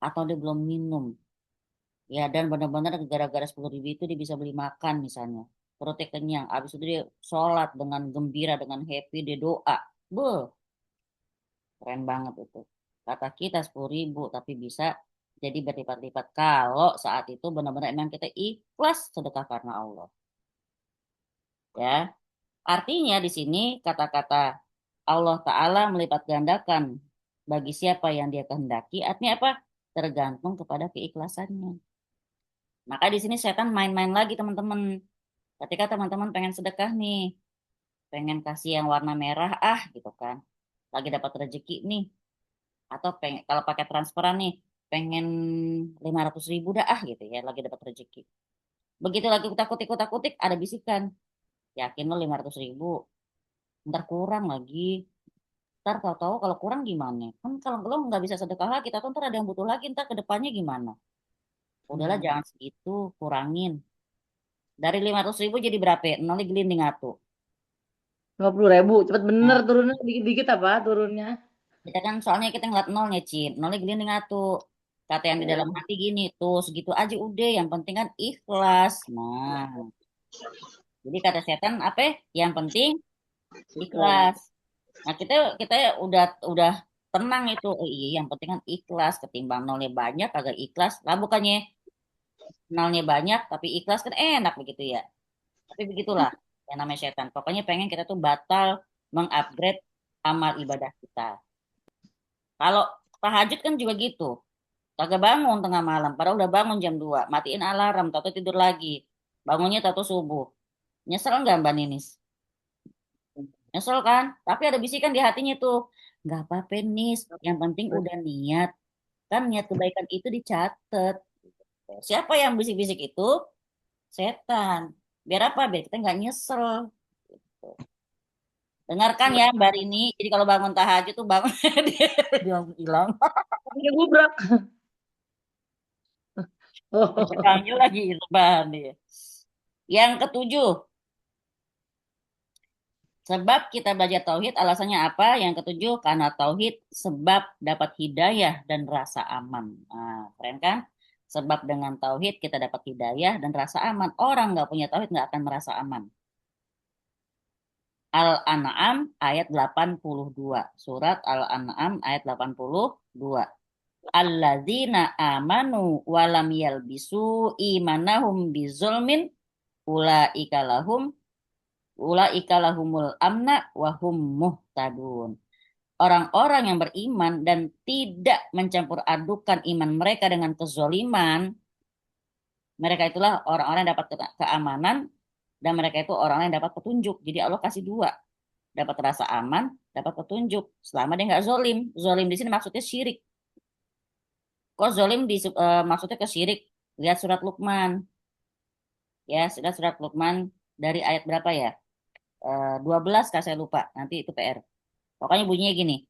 Atau dia belum minum. Ya, dan benar-benar gara-gara 10.000 itu dia bisa beli makan misalnya. Perutnya kenyang. Habis itu dia sholat dengan gembira, dengan happy, dia doa. Beuh, keren banget itu. Kata kita 10.000, tapi bisa jadi berlipat-lipat. Kalau saat itu benar-benar emang kita ikhlas sedekah karena Allah. Ya, artinya di sini kata-kata Allah Ta'ala melipat gandakan bagi siapa yang dia kehendaki. Artinya apa? Tergantung kepada keikhlasannya. Maka di sini setan main-main lagi teman-teman. Ketika teman-teman pengen sedekah nih, pengen kasih yang warna merah gitu kan, lagi dapat rezeki nih, atau pengen kalau pakai transferan nih pengen 500.000 dah gitu ya, lagi dapat rezeki. Begitu lagi kutak-kutik ada bisikan, yakin lo 500.000, ntar kurang lagi, ntar tahu-tahu kalau kurang gimana, kan kalau lo nggak bisa sedekah lagi, tapi ntar ada yang butuh lagi, ntar ke depannya gimana. Udahlah jangan segitu, kurangin. Dari 500.000 jadi berapa? Nolnya gelinding atuh. 50.000, cepet bener Nah, turunnya dikit-dikit apa turunnya? kita kan soalnya kita ngeliat nolnya, Cin. Nolnya gelinding atuh. Kata yang di dalam hati gini, tuh segitu aja udah. Yang penting kan ikhlas. Nah, jadi kata setan apa? Yang penting ikhlas. Nah, kita kita udah tenang itu. Oh iya, yang penting kan ikhlas. Ketimbang nolnya banyak, agak ikhlas. Lah bukannya nolnya banyak, tapi ikhlas kan enak begitu ya. Tapi begitulah yang namanya setan. Pokoknya pengen kita tuh batal mengupgrade amal ibadah kita. Kalau tahajud kan juga gitu. Kagak bangun tengah malam, padahal udah bangun jam 2, matiin alarm, tahu tidur lagi. Bangunnya tahu subuh. Nyesel nggak Mbak Ninis? Nyesel kan? Tapi ada bisikan di hatinya tuh. Nggak apa-apa Nis, yang penting udah niat. Kan niat kebaikan itu dicatat. Siapa yang bisik-bisik itu? Setan. Biar apa? Biar kita nggak nyesel. Dengarkan ya Mbak Rini. Jadi kalau bangun tahajud tuh bangun dia langsung hilang. Dia gubrak. Terpanggil lagi rebahan dia. Yang ketujuh, sebab kita belajar tauhid alasannya apa? Yang ketujuh, karena tauhid sebab dapat hidayah dan rasa aman. Nah, keren kan? Sebab dengan tauhid kita dapat hidayah dan rasa aman. Orang nggak punya tauhid nggak akan merasa aman. Al-An'am ayat 82. Surat Al-An'am ayat 82. Alladzina amanu walam yalbisu imanahum bizulmin ulaika lahumul amna wahum muhtadun. Orang-orang yang beriman dan tidak mencampur adukan iman mereka dengan kezoliman, mereka itulah orang-orang yang dapat keamanan, dan mereka itu orang yang dapat petunjuk. Jadi Allah kasih dua, dapat rasa aman, dapat petunjuk, selama dia nggak zolim. Zolim di sini maksudnya syirik. Kok zolim maksudnya ke syirik? Lihat surat Luqman. Ya, surat Luqman dari ayat berapa ya? 12 kah saya lupa. Nanti itu PR. Pokoknya bunyinya gini.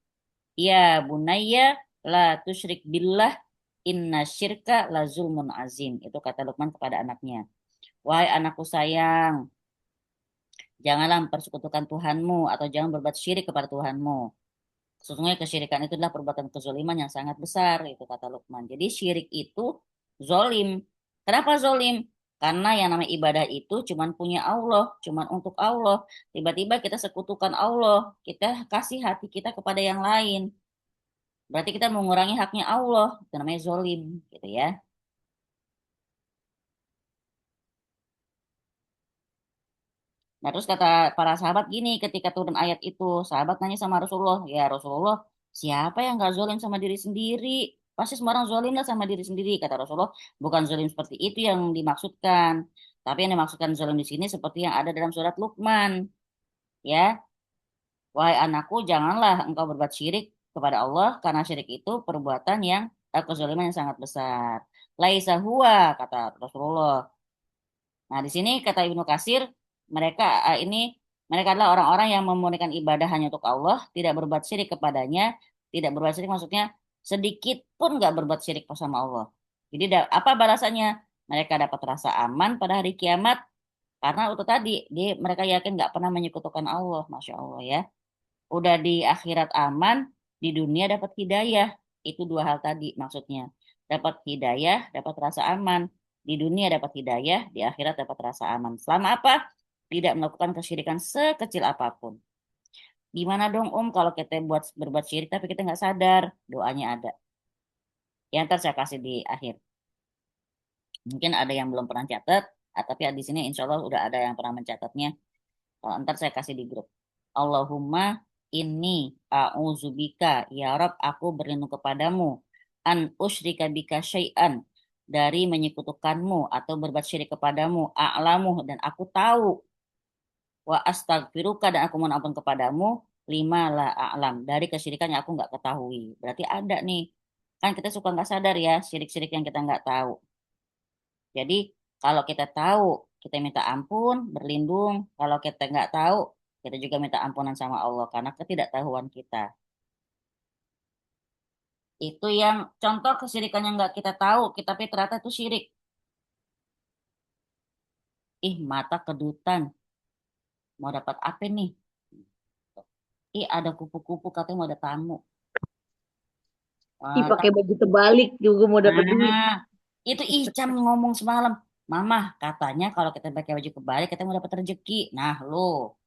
Ya bunayya la tusyrik billah inna syirka la zulmun azim. Itu kata Luqman kepada anaknya. Wahai anakku sayang, janganlah mempersekutukan Tuhanmu atau jangan berbuat syirik kepada Tuhanmu. Sesungguhnya kesyirikan itu adalah perbuatan kezoliman yang sangat besar, itu kata Luqman. Jadi syirik itu zolim. Kenapa zolim? Karena yang namanya ibadah itu cuman punya Allah, cuman untuk Allah. Tiba-tiba kita sekutukan Allah, kita kasih hati kita kepada yang lain. Berarti kita mengurangi haknya Allah, itu namanya zolim, gitu ya. Nah, terus kata para sahabat gini ketika turun ayat itu, sahabat nanya sama Rasulullah, ya Rasulullah, siapa yang gak zolim sama diri sendiri? Pasti semua orang zolim lah sama diri sendiri. Kata Rasulullah, bukan zolim seperti itu yang dimaksudkan. Tapi yang dimaksudkan zolim di sini seperti yang ada dalam surat Luqman. Ya, wahai anakku, janganlah engkau berbuat syirik kepada Allah, karena syirik itu perbuatan yang kezaliman yang sangat besar. Laisa huwa, kata Rasulullah. Nah, di sini kata Ibnu Katsir, mereka ini mereka adalah orang-orang yang memurnikan ibadah hanya untuk Allah, tidak berbuat syirik kepadanya, tidak berbuat syirik maksudnya sedikit pun nggak berbuat syirik sama Allah. Jadi apa balasannya? Mereka dapat rasa aman pada hari kiamat karena itu tadi, mereka yakin nggak pernah menyekutukan Allah, masya Allah ya. Udah di akhirat aman, di dunia dapat hidayah. Itu dua hal tadi maksudnya. Dapat hidayah, dapat rasa aman. Di dunia dapat hidayah, di akhirat dapat rasa aman. Selama apa? Tidak melakukan kesyirikan sekecil apapun. Gimana dong kalau kita berbuat syirik tapi kita nggak sadar? Doanya ada. Ya ntar saya kasih di akhir. Mungkin ada yang belum pernah catat, tapi di sini insya Allah udah ada yang pernah mencatatnya. Ntar saya kasih di grup. Allahumma inni a'udzubika, ya Rob, aku berlindung kepadamu, an usyrika bika syai'an, dari menyekutukanmu atau berbuat syirik kepadamu, a'lamu, dan aku tahu, wa astaghfiruka, dan aku mohon ampun kepadamu, lima la a'lam, dari kesyirikan yang aku nggak ketahui. Berarti ada nih. Kan kita suka nggak sadar ya, syirik-syirik yang kita nggak tahu. Jadi kalau kita tahu, kita minta ampun, berlindung. Kalau kita nggak tahu, kita juga minta ampunan sama Allah karena ketidaktahuan kita. Itu yang contoh kesyirikan yang nggak kita tahu, tapi ternyata itu syirik. Ih, mata kedutan, mau dapat apa nih? Ih, ada kupu-kupu katanya mau ada tamu. Ih, pakai baju terbalik juga mau dapat duit. Nah, itu Icam ngomong semalam. Mama, katanya kalau kita pakai baju kebalik, kita mau dapat rezeki. Nah, lo.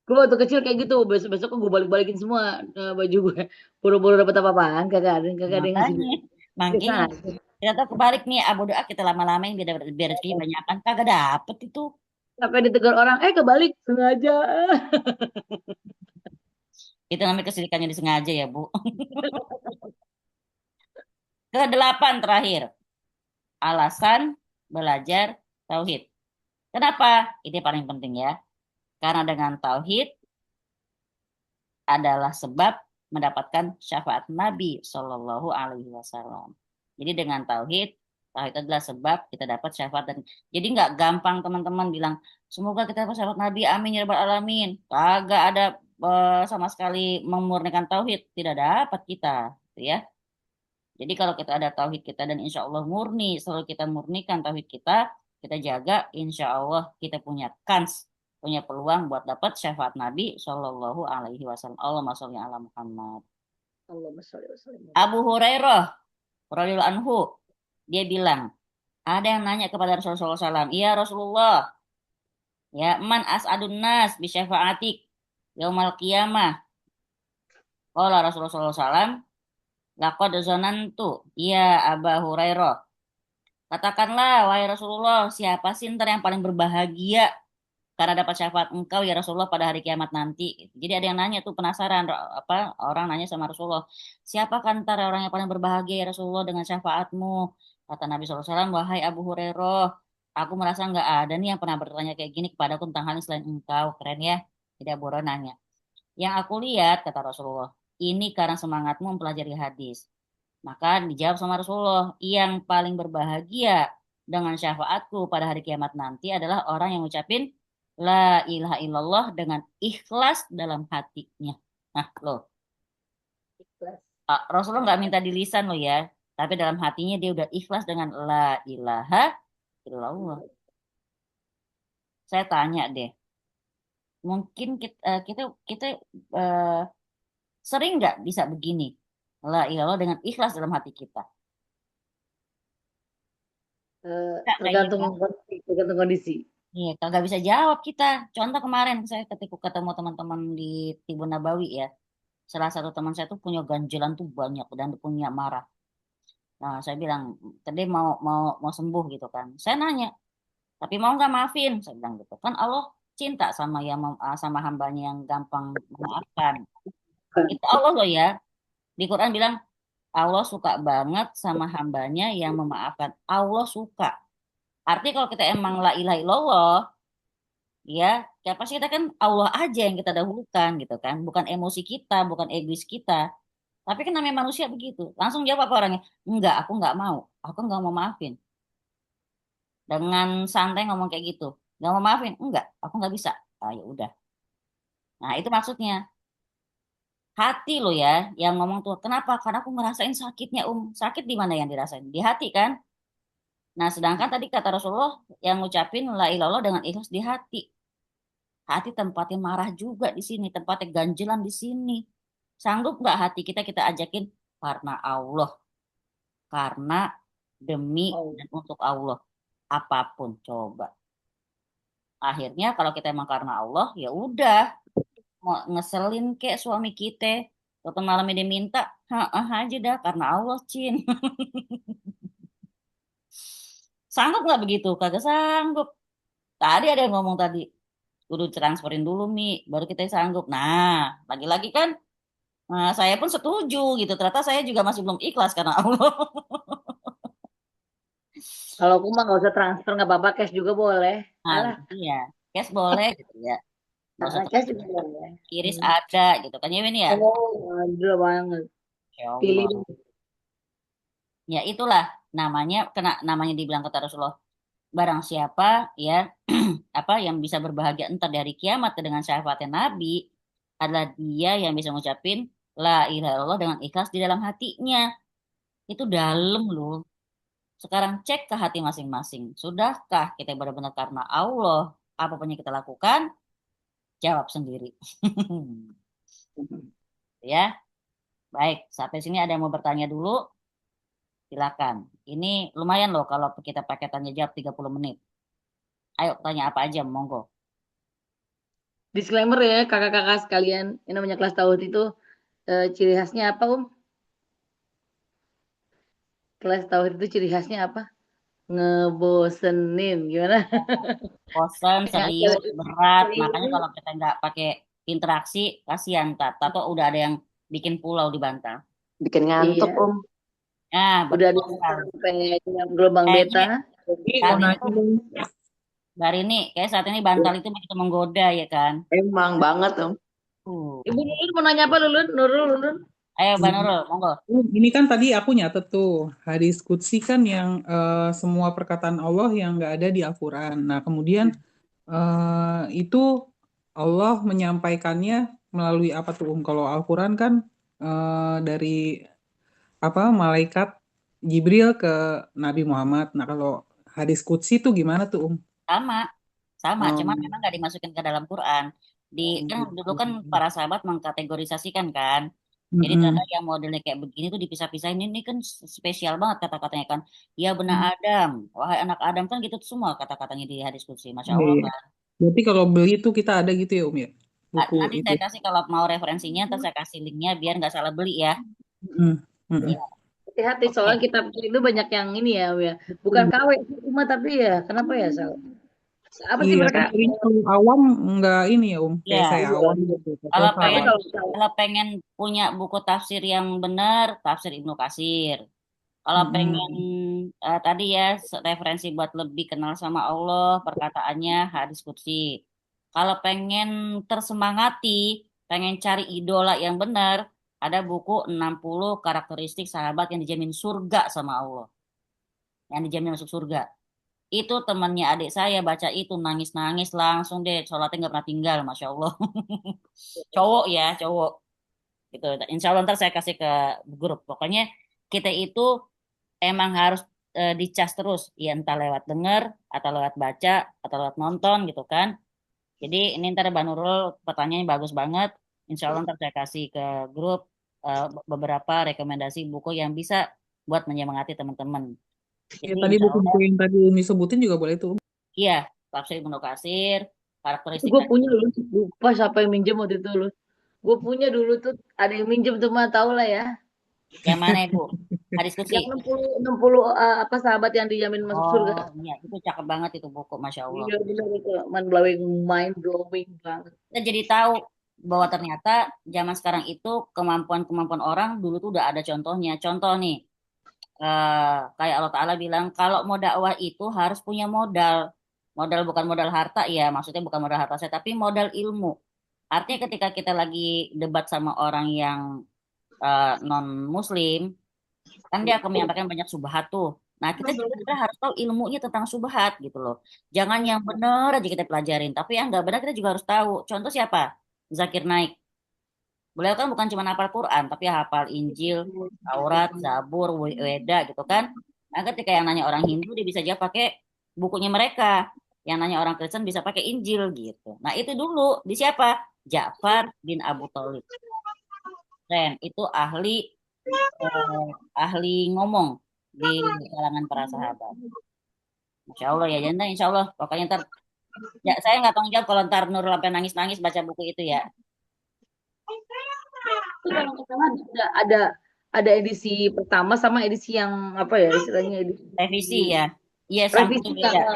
Gue waktu kecil kayak gitu, besok-besok gue balik-balikin semua baju gue. Buru-buru dapat apa-apaan, kagak ada yang ngasih Makanya, duit. makanya Biasa. kita tuh kebalik nih, abu doa kita lama-lamain biar rezeki banyak kan. Kagak dapet itu. Sampai ditegur orang, kebalik, sengaja. Itu namanya kesirikannya disengaja ya, Bu. Kedelapan terakhir, alasan belajar tauhid. Kenapa? Ini paling penting ya. Karena dengan tauhid adalah sebab mendapatkan syafaat Nabi Shallallahu Alaihi Wasallam. Jadi dengan tauhid, tauhid adalah sebab kita dapat syafaat. Dan jadi nggak gampang teman-teman bilang semoga kita dapat syafaat Nabi, amin ya rabbal alamin. Kagak ada sama sekali memurnikan tauhid, tidak dapat kita, gitu ya. Jadi kalau kita ada tauhid kita dan insya Allah murni, selalu kita murnikan tauhid kita jaga, insya Allah kita punya kans, punya peluang buat dapat syafaat Nabi Shallallahu Alaihi Wasallam. Allahumma sholli ala Muhammad. Allahumma sholli wa sallim. Abu Hurairah radhiyallahu anhu, dia bilang, ada yang nanya kepada Rasulullah SAW, iya Rasulullah, ya man as'adun nas bi syafaatik yaumal qiyamah. Qala Rasulullah SAW, laqad zanantu, ya Aba Hurairah. Katakanlah, wahai Rasulullah, siapa sih ntar yang paling berbahagia karena dapat syafaat engkau ya Rasulullah pada hari kiamat nanti. Jadi ada yang nanya tuh penasaran, apa orang nanya sama Rasulullah, siapa kan ntar orang yang paling berbahagia ya Rasulullah dengan syafaatmu? Kata Nabi SAW, wahai Abu Hurairah, aku merasa nggak ada nih yang pernah bertanya kayak gini kepadaku tentang hal ini selain engkau. Keren ya? Jadi Abu Hurairah nanya. Yang aku lihat, kata Rasulullah, ini karena semangatmu mempelajari hadis. Maka dijawab sama Rasulullah, yang paling berbahagia dengan syafaatku pada hari kiamat nanti adalah orang yang ngucapin La ilaha illallah dengan ikhlas dalam hatinya. Nah, loh. Ikhlas. Rasulullah nggak minta di lisan loh ya, tapi dalam hatinya dia udah ikhlas dengan La ilaha illallah. Saya tanya deh, mungkin kita sering nggak bisa begini? La ilaha illallah dengan ikhlas dalam hati kita. Tergantung kondisi. Iya, kagak bisa jawab kita. Contoh kemarin saya ketika ketemu teman-teman di Tibun Nabawi ya. Salah satu teman saya tuh punya ganjelan tuh banyak dan punya marah. Nah, saya bilang tadi mau sembuh gitu kan. Saya nanya, tapi mau nggak maafin? Saya bilang gitu. Kan Allah cinta sama sama hambanya yang gampang memaafkan. Itu Allah loh ya. Di Quran bilang Allah suka banget sama hambanya yang memaafkan. Allah suka. Artinya kalau kita emang la ilaha illallah, ya pasti kita kan Allah aja yang kita dahulukan gitu kan, bukan emosi kita, bukan egois kita. Tapi kan namanya manusia begitu. Langsung jawab apa orangnya? Enggak, aku nggak mau maafin. Dengan santai ngomong kayak gitu, nggak mau maafin? Enggak, aku nggak bisa. Ah, ya udah. Nah itu maksudnya hati lo ya yang ngomong tuh. Kenapa? Karena aku ngerasain sakitnya Sakit di mana yang dirasain? Di hati kan? Nah sedangkan tadi kata Rasulullah yang ngucapin la ilallah dengan ikhlas di hati. Hati tempatnya marah juga di sini, tempatnya ganjilan di sini. Sanggup nggak hati kita ajakin karena Allah, karena demi dan untuk Allah, apapun coba. Akhirnya kalau kita emang karena Allah, ya udah mau ngeselin kayak suami kita, waktu malamnya dia minta, aja dah karena Allah, Cin. Sanggup nggak begitu? Kagak sanggup. Tadi ada yang ngomong tadi, kudu transferin dulu Mi, baru kita sanggup. Nah, lagi-lagi kan, saya pun setuju gitu. Ternyata saya juga masih belum ikhlas karena Allah. Kalau aku mah nggak usah transfer, nggak apa-apa, cash juga boleh. Nah, Alah. iya, cash boleh gitu ya. Nggak usah Cas juga ya. iris ada gitu kan ya Win ya. Oh, ada banget. Ya Pilih Allah. Ya itulah namanya dibilang kata Rasulullah, barang siapa ya apa yang bisa berbahagia entar dari kiamat dengan syafaatnya Nabi adalah dia yang bisa ngucapin la ilaha illallah dengan ikhlas di dalam hatinya. Itu dalam loh. Sekarang cek ke hati masing-masing. Sudahkah kita benar-benar karena Allah apapun yang kita lakukan? Jawab sendiri. Ya, baik. Sampai sini ada yang mau bertanya dulu? Silakan. Ini lumayan loh kalau kita pakai tanya jawab 30 menit. Ayo tanya apa aja, monggo. Disclaimer ya kakak-kakak sekalian, yang namanya kelas tauhid itu ciri khasnya apa Kelas tauhid itu ciri khasnya apa? Ngebosenin, gimana? Bosan, serius, berat. Makanya Serius. kalau kita nggak pakai interaksi, kasihan. Tato udah ada yang bikin pulau di bantal. Bikin ngantuk, Iya. Nah, Udah ada betul. sampai gelombang Kayaknya beta. Mau saat nanya ini, dari ini, kayak saat ini bantal itu begitu menggoda ya kan? emang banget Om. Ibu Lulun mau nanya apa Lulun? Nurul. Ayo, Mbak Nurul, monggo. Ini kan tadi aku nyatet tuh hadis qudsi kan yang semua perkataan Allah yang nggak ada di Al-Quran. Nah kemudian itu Allah menyampaikannya melalui apa tuh Kalau Al-Quran kan dari apa malaikat Jibril ke Nabi Muhammad. Nah kalau hadis qudsi tuh gimana tuh Sama, cuman memang nggak dimasukin ke dalam Quran. Kan dulu kan para sahabat mengkategorisasikan kan. Jadi ternyata yang modelnya kayak begini tuh dipisah-pisahin. Ini kan spesial banget kata-katanya kan. Ya benar Adam, wahai anak Adam kan gitu tuh semua kata-katanya di hadis qudsi. Masya Allah Iya. kan. Berarti kalau beli tuh kita ada gitu ya ya buku Nanti itu. saya kasih kalau mau referensinya, ntar saya kasih linknya biar nggak salah beli ya. Mm, mm, mm. Iya, Hati-hati oke. soalnya kitab itu banyak yang ini ya. Bukan KW cuma tapi ya kenapa ya Sal? Apa sih Iya, mereka? tapi kalau awam nggak ini ya Kayak Iya. saya awam gitu. Kalau Tapi pengen kalau kalau pengen punya buku tafsir yang benar, tafsir Ibnu Katsir. Kalau pengen tadi ya referensi buat lebih kenal sama Allah, perkataannya hadis qudsi. Kalau pengen tersemangati, pengen cari idola yang benar, ada buku 60 karakteristik sahabat yang dijamin surga sama Allah. Yang dijamin masuk surga. Itu temannya adik saya baca itu nangis-nangis langsung deh, sholatnya nggak pernah tinggal, Masya Allah. Cowok ya, cowok. Gitu. Insya Allah ntar saya kasih ke grup. Pokoknya kita itu emang harus dicas terus, ya entah lewat denger atau lewat baca atau lewat nonton gitu kan. Jadi ini ntar Mbak Nurul pertanyaannya bagus banget. Insya Allah ntar saya kasih ke grup beberapa rekomendasi buku yang bisa buat menyemangati teman-teman. Ya, Jadi tadi insya Allah, buku-buku yang tadi Umi sebutin juga boleh tuh. iya, tafsir Ibnu Katsir, karakteristik gue dan punya lu lupa siapa yang minjem waktu itu lu. Gue punya dulu tuh ada yang minjem tuh mah tau lah ya. yang mana Ibu? Hadis qudsi. Yang 60 apa sahabat yang dijamin masuk surga. Oh iya, itu cakep banget itu buku, Masya Allah. Iya benar itu mind blowing banget. Kita jadi tahu bahwa ternyata zaman sekarang itu kemampuan-kemampuan orang dulu tuh udah ada contohnya. Contoh nih, kayak Allah Ta'ala bilang, kalau mau dakwah itu harus punya modal. Modal bukan modal harta, ya maksudnya bukan modal harta saya, tapi modal ilmu. Artinya ketika kita lagi debat sama orang yang non-muslim, kan dia akan menyampaikan banyak subhat tuh. Nah, kita juga harus tahu ilmunya tentang subhat gitu loh. Jangan yang benar aja kita pelajarin, tapi yang nggak benar kita juga harus tahu. Contoh siapa? Zakir Naik. Beliau kan bukan cuma hafal Quran, tapi hafal Injil, Taurat, Zabur, Weda gitu kan. Nah, ketika yang nanya orang Hindu, dia bisa jawab pakai bukunya mereka. Yang nanya orang Kristen bisa pakai Injil gitu. Nah, itu dulu di siapa? Ja'far bin Abu Thalib. Keren, itu ahli ngomong di kalangan para sahabat. Masya Allah ya, jangan insya Allah. Pokoknya ntar, ya, saya nggak tanggung jawab kalau ntar Nurul sampai nangis-nangis baca buku itu ya. Itu kalau nggak salah ada edisi pertama sama edisi yang apa ya istilahnya edisi Revisi ya. Iya, sama itu revisi beda. Ya.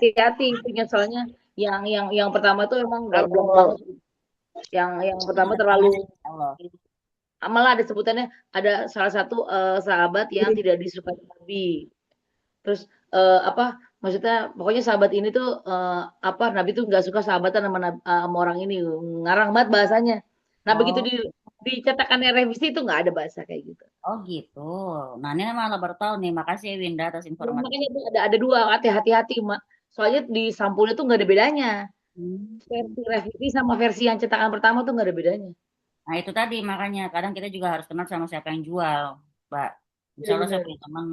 hati-hati intinya soalnya yang pertama tuh emang nggak belum banget. Yang pertama terlalu Allah. malah ada sebutannya ada salah satu sahabat yang tidak disukai Nabi. Terus apa maksudnya pokoknya sahabat ini tuh apa Nabi tuh nggak suka sahabatan sama orang ini ngarang banget bahasanya. Nah begitu Oh, dicetakannya revisi itu nggak ada bahasa kayak gitu. oh gitu. Nah, ini malah baru tahu nih. Makasih ya Winda atas Ya, informasi. makanya tuh ada dua hati-hati mak. Soalnya di sampulnya tuh nggak ada bedanya. Hmm. Versi revisi sama versi yang cetakan pertama tuh nggak ada bedanya. Nah, itu tadi makanya kadang kita juga harus kenal sama siapa yang jual, Mbak. Insya Iya Allah saya benar. punya teman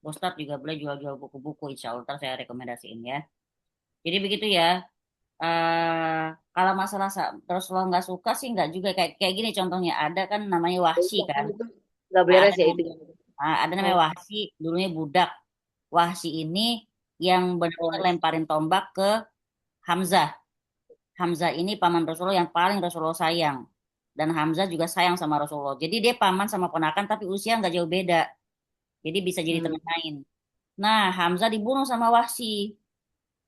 Ustadz juga boleh jual-jual buku-buku. Insya Allah ntar saya rekomendasiin ya. Jadi begitu ya. eh Kalau masalah Rasulullah nggak suka sih nggak juga kayak kayak gini contohnya ada kan namanya Wahsy Itu kan. nggak Nah, ada beres ya itu. ada namanya Oh, Wahsy dulunya budak. Wahsy ini yang benar-benar oh, lemparin tombak ke Hamzah. Hamzah ini paman Rasulullah yang paling Rasulullah sayang. Dan Hamzah juga sayang sama Rasulullah. Jadi dia paman sama ponakan tapi usia nggak jauh beda. Jadi bisa jadi hmm, teman main. Nah, Hamzah dibunuh sama Wahsy.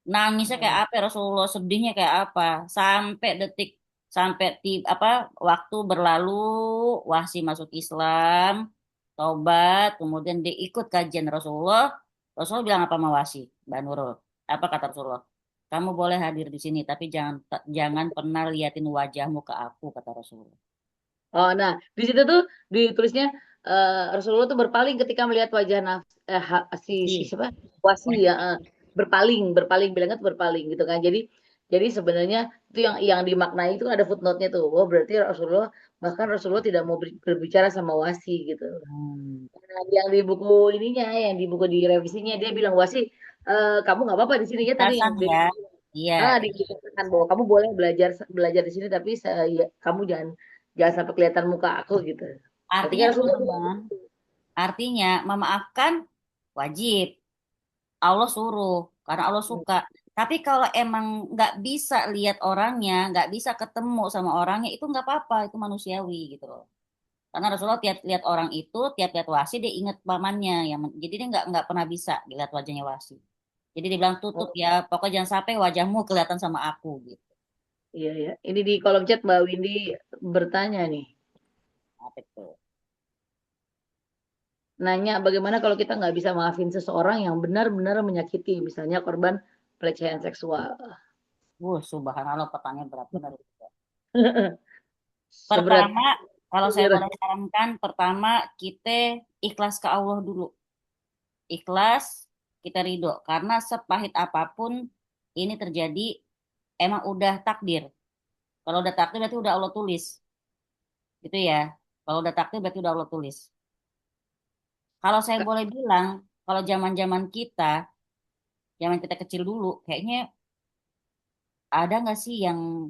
Nangisnya kayak hmm. apa? Rasulullah sedihnya kayak apa? Sampai detik sampai apa waktu berlalu Wahsy masuk Islam, taubat, kemudian dia ikut kajian Rasulullah. Rasulullah bilang apa sama Wahsy? Mbak Nurul. Apa kata Rasulullah? Kamu boleh hadir di sini, tapi jangan pernah liatin wajahmu ke aku, kata Rasulullah. Oh, nah di situ tuh ditulisnya Rasulullah tuh berpaling ketika melihat wajah si Si, siapa Wasi ya berpaling bilangnya tuh berpaling gitu kan. Jadi sebenarnya itu yang dimaknai itu ada footnote-nya tuh. Oh berarti Rasulullah tidak mau berbicara sama Wasi gitu. hmm, Nah, yang di buku ininya, yang di buku di revisinya dia bilang Wasi kamu nggak apa-apa di sini ya tadi yang Hasan ya. Iya, dikatakan bahwa kamu boleh belajar belajar di sini tapi kamu jangan jangan sampai kelihatan muka aku gitu. Artinya artinya Rasulullah bilang teman-teman, gitu. artinya memaafkan wajib. Allah suruh karena Allah Hmm. suka. Tapi kalau emang nggak bisa lihat orangnya, nggak bisa ketemu sama orangnya, itu nggak apa-apa, itu manusiawi gitu loh. Karena Rasulullah tiap lihat orang itu, tiap lihat wasi dia ingat pamannya, jadi dia nggak pernah bisa dilihat wajahnya wasi. Jadi dia bilang tutup Oh, ya, pokoknya jangan sampai wajahmu kelihatan sama aku gitu. iya ya. Ini di kolom chat Mbak Windy bertanya nih, Apa itu? nanya bagaimana kalau kita nggak bisa maafin seseorang yang benar-benar menyakiti, misalnya korban pelecehan seksual. Subhanallah pertanyaan berat benar. Seberat Pertama, kalau saya seberat. boleh sarankan, pertama kita ikhlas ke Allah dulu. Ikhlas, kita ridho. Karena sepahit apapun ini terjadi, emang udah takdir. Kalau udah takdir berarti udah Allah tulis. Gitu ya. Kalau udah takdir berarti udah Allah tulis. Kalau saya boleh bilang, kalau zaman-zaman kita, zaman kita kecil dulu, kayaknya ada nggak sih yang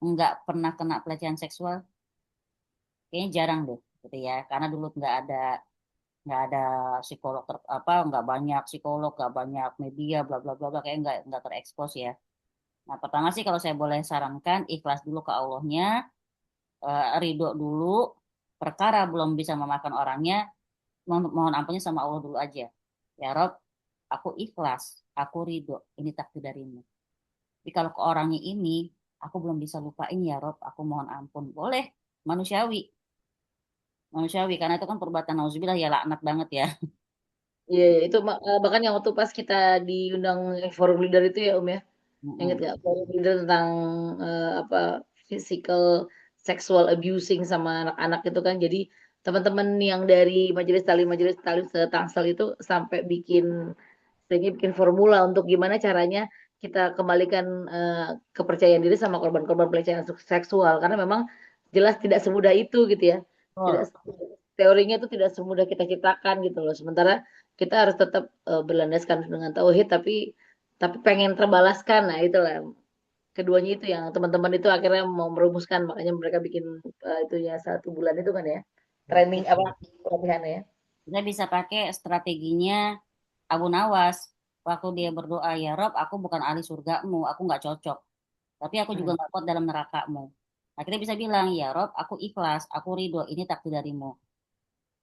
nggak pernah kena pelecehan seksual? Kayaknya jarang deh, gitu ya. Karena dulu nggak ada psikolog apa nggak banyak psikolog nggak banyak media bla bla bla bla kayak nggak terekspos ya. Nah pertama sih kalau saya boleh sarankan ikhlas dulu ke Allahnya, ridho dulu, perkara belum bisa memakan orangnya mohon ampunnya sama Allah dulu aja. Ya Rob, aku ikhlas, aku ridho, ini takdir darimu. Tapi kalau ke orangnya ini aku belum bisa lupain ya Rob, aku mohon ampun, boleh, manusiawi, manusiawi karena itu kan perbuatan nauzubillah ya laknat banget ya. Iya, iya, itu bahkan yang waktu pas kita diundang forum leader itu ya Om ya, ingat Mm-mm. nggak forum leader tentang apa physical sexual abusing sama anak-anak itu kan, jadi teman-teman yang dari majelis talim Tangsel itu sampai bikin formula untuk gimana caranya kita kembalikan kepercayaan diri sama korban-korban pelecehan seksual karena memang jelas tidak semudah itu gitu ya, tidak Betul. teorinya itu tidak semudah kita ciptakan gitu loh. Sementara kita harus tetap berlandaskan dengan tauhid tapi pengen terbalaskan. Nah, itulah keduanya itu yang teman-teman itu akhirnya mau merumuskan makanya mereka bikin itu ya 1 bulan itu kan ya. Training apa pelatihan ya. Kita bisa pakai strateginya Abu Nawas waktu dia berdoa, ya Rob, aku bukan ahli surgamu, aku nggak cocok. Tapi aku juga Hmm. nggak kuat dalam nerakamu. Nah, kita bisa bilang, ya Rob, aku ikhlas, aku ridho, ini takdir darimu.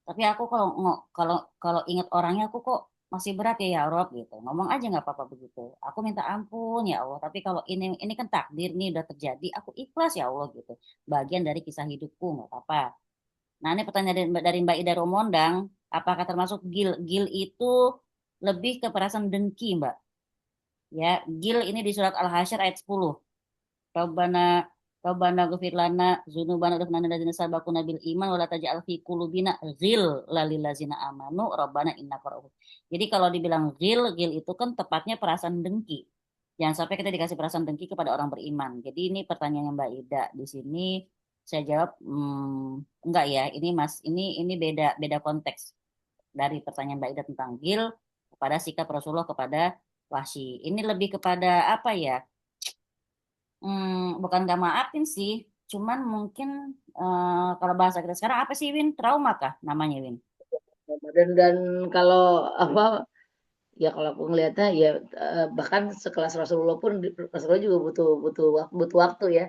Tapi aku kalau kalau ingat orangnya aku kok masih berat ya ya Rob gitu. Ngomong aja nggak apa-apa begitu. Aku minta ampun ya Allah. Tapi kalau ini kan takdir nih udah terjadi, aku ikhlas ya Allah gitu. Bagian dari kisah hidupku nggak apa-apa. Nah, ini pertanyaan dari Mbak Ida Romondang, apakah termasuk gil? Gil itu lebih ke perasaan dengki, Mbak. Ya, gil ini di surat Al-Hasyr ayat 10. Rabbana Rabbana ghfir lana dzunubana wa lana ladzina sabaquna bil iman wa la taj'al fi qulubina ghil lil ladzina amanu Rabbana innaka ra'ufur. Jadi kalau dibilang gil itu kan tepatnya perasaan dengki. Jangan sampai kita dikasih perasaan dengki kepada orang beriman. Jadi ini pertanyaannya Mbak Ida. Di sini saya jawab enggak ya. Ini beda konteks dari pertanyaan Mbak Ida tentang gil kepada sikap Rasulullah kepada Wahsy. Ini lebih kepada apa ya? Bukan gak maafin sih, cuman mungkin kalau bahasa kita sekarang apa sih Win? Trauma kah namanya Win? Dan kalau apa ya, kalau aku ngelihatnya ya bahkan sekelas Rasulullah pun Rasulullah juga butuh waktu ya,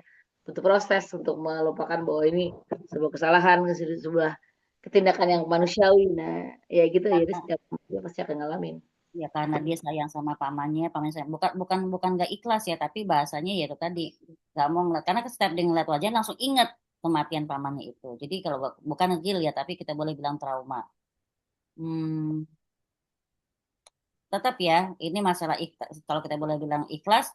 butuh proses untuk melupakan bahwa ini sebuah kesalahan, sebuah ketindakan yang manusiawi. Nah, ya gitu ya, setiap dia pasti akan ngalamin. Ya karena dia sayang sama pamannya sayang. Bukan nggak ikhlas ya, tapi bahasanya ya itu tadi nggak mau ngeliat, karena setiap dia ngeliat wajah langsung ingat kematian pamannya itu. Jadi kalau bukan ngegil ya, tapi kita boleh bilang trauma. Tetap ya, ini masalah kalau kita boleh bilang ikhlas,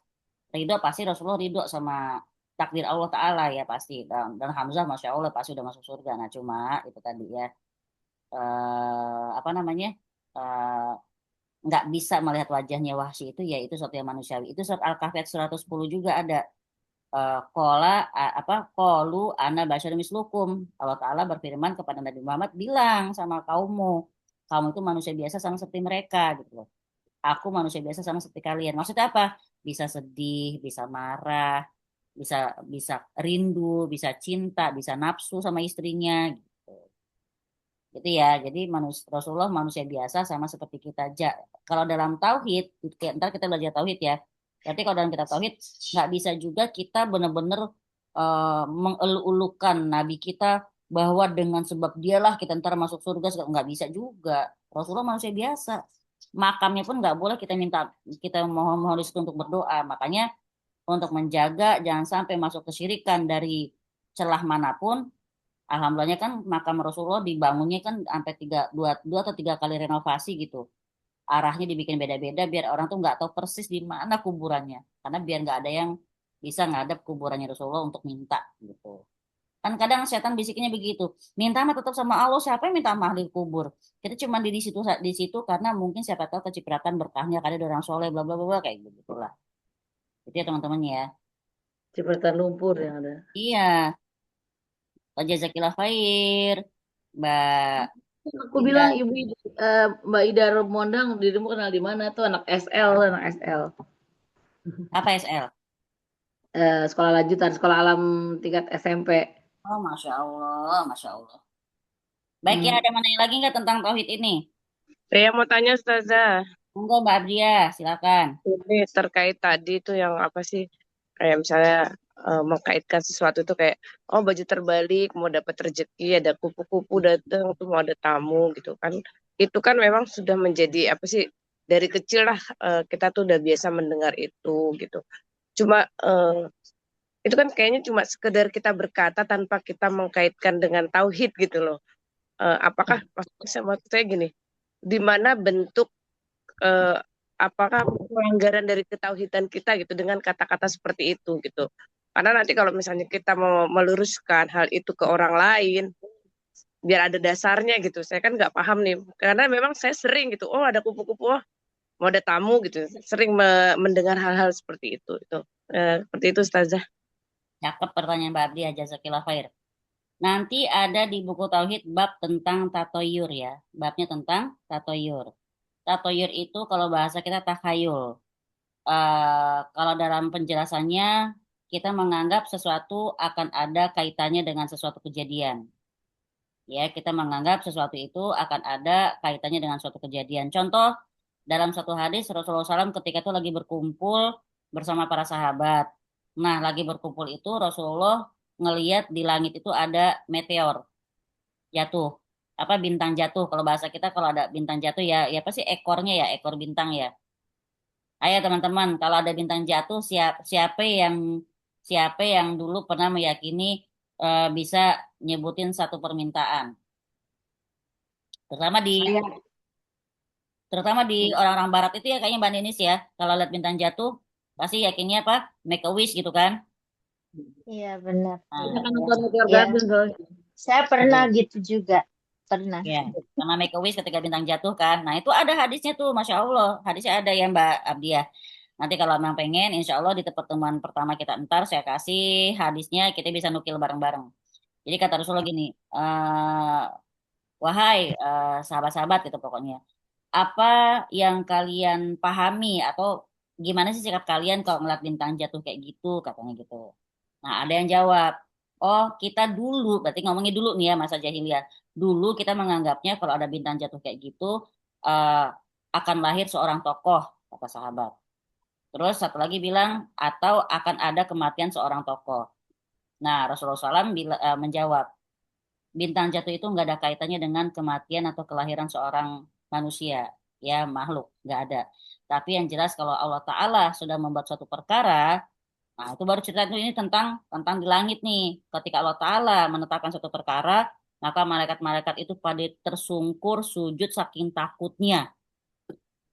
ridho pasti Rasulullah ridho sama takdir Allah Ta'ala ya pasti. Dan Hamzah Masya Allah pasti udah masuk surga. Nah cuma itu tadi ya, apa namanya, nggak bisa melihat wajahnya Wahsy itu ya itu suatu yang manusiawi. Itu surat Al-Kahfi ayat 110 juga ada. Qalu ana basyarun mislukum. Allah Ta'ala berfirman kepada Nabi Muhammad, bilang sama kaummu, kamu itu manusia biasa sama seperti mereka gitu loh. Aku manusia biasa sama seperti kalian. Maksudnya apa? Bisa sedih, bisa marah, bisa bisa rindu, bisa cinta, bisa nafsu sama istrinya gitu. Gitu ya. Jadi Rasulullah manusia biasa sama seperti kita aja. Kalau dalam tauhid, ntar kita belajar tauhid ya. Berarti kalau dalam kitab tauhid nggak bisa juga kita benar-benar mengelu-elukan Nabi kita bahwa dengan sebab dialah kita ntar masuk surga, nggak bisa juga. Rasulullah manusia biasa. Makamnya pun nggak boleh kita mohon rezeki untuk berdoa. Makanya untuk menjaga jangan sampai masuk kesyirikan dari celah manapun. Alhamdulillahnya kan makam Rasulullah dibangunnya kan sampai dua atau tiga kali renovasi gitu. Arahnya dibikin beda-beda biar orang tuh nggak tahu persis di mana kuburannya. Karena biar nggak ada yang bisa ngadep kuburannya Rasulullah untuk minta gitu. Kan kadang setan bisiknya begitu. Minta mah tetap sama Allah, siapa yang minta mahal di kubur? Kita cuma di situ karena mungkin siapa tahu kecipratan berkahnya ada orang soleh bla bla bla kayak begitulah. Jadi ya teman-teman ya. Cipratan lumpur yang ada. Iya. Jazakillah khair, Mbak Aku Ida. bilang ibu Mbak Ida Romondang, dirimu kenal di mana tuh? Anak SL. Apa SL? Sekolah lanjutan, sekolah alam tingkat SMP. Oh, Masya Allah, Masya Allah. Baik ya, ada mana lagi nggak tentang tauhid ini? Saya mau tanya Ustazah. Monggo Mbak Abdia, silakan. Ini terkait tadi tuh yang apa sih? Kayak misalnya mengkaitkan sesuatu tuh kayak baju terbalik, mau dapat rezeki, ada kupu-kupu datang tuh mau ada tamu gitu kan. Itu kan memang sudah menjadi apa sih? Dari kecil lah kita tuh udah biasa mendengar itu gitu. Cuma itu kan kayaknya cuma sekedar kita berkata tanpa kita mengkaitkan dengan tauhid gitu loh. Apakah maksud saya gini, di mana bentuk apakah pelanggaran dari ketauhidan kita gitu dengan kata-kata seperti itu gitu. Karena nanti kalau misalnya kita mau meluruskan hal itu ke orang lain, biar ada dasarnya gitu. Saya kan nggak paham nih, karena memang saya sering gitu, ada kupu-kupu, mau ada tamu gitu. Sering mendengar hal-hal seperti itu. Seperti itu Ustazah. Cakep pertanyaan Mbak Abdia, jazakillah khair. Nanti ada di buku Tauhid bab tentang tatoyur ya. Babnya tentang tatoyur. Tatoyur itu kalau bahasa kita takhayul. Kalau dalam penjelasannya kita menganggap sesuatu akan ada kaitannya dengan sesuatu kejadian. Ya, kita menganggap sesuatu itu akan ada kaitannya dengan suatu kejadian. Contoh, dalam satu hadis Rasulullah SAW ketika itu lagi berkumpul bersama para sahabat. Nah, lagi berkumpul itu Rasulullah ngeliat di langit itu ada meteor jatuh. Apa bintang jatuh? Kalau bahasa kita kalau ada bintang jatuh ya, ya pasti ekornya ya, ekor bintang ya. Ayo teman-teman, kalau ada bintang jatuh, siapa yang dulu pernah meyakini bisa nyebutin satu permintaan? Terutama di Terutama di orang-orang barat itu ya kayaknya Mbak Ninis ya. Kalau lihat bintang jatuh, pasti yakinnya apa? Make a wish gitu kan. Iya benar. Kita Nah, kan nonton Meteor Ya, Garden soalnya. saya pernah betul. gitu juga. Pernah. Ya, sama make a wish ketika bintang jatuh kan. Nah, itu ada hadisnya tuh, Masya Allah. Hadisnya ada ya Mbak Abdia. Nanti kalau memang pengen, insya Allah di pertemuan pertama kita ntar saya kasih hadisnya, kita bisa nukil bareng-bareng. Jadi kata Rasulullah gini, wahai sahabat-sahabat gitu pokoknya. Apa yang kalian pahami atau gimana sih sikap kalian kalau ngeliat bintang jatuh kayak gitu, katanya gitu. Nah, ada yang jawab, oh kita dulu, berarti ngomongin dulu nih ya masa jahiliyah. Dulu kita menganggapnya kalau ada bintang jatuh kayak gitu, eh, akan lahir seorang tokoh, kata sahabat. Terus satu lagi bilang, atau akan ada kematian seorang tokoh. Nah, Rasulullah SAW menjawab, bintang jatuh itu nggak ada kaitannya dengan kematian atau kelahiran seorang manusia, ya makhluk, nggak ada. Tapi yang jelas kalau Allah Ta'ala sudah membuat suatu perkara, nah itu baru cerita itu ini tentang di langit nih. Ketika Allah Ta'ala menetapkan suatu perkara, maka malaikat-malaikat itu pada tersungkur sujud saking takutnya.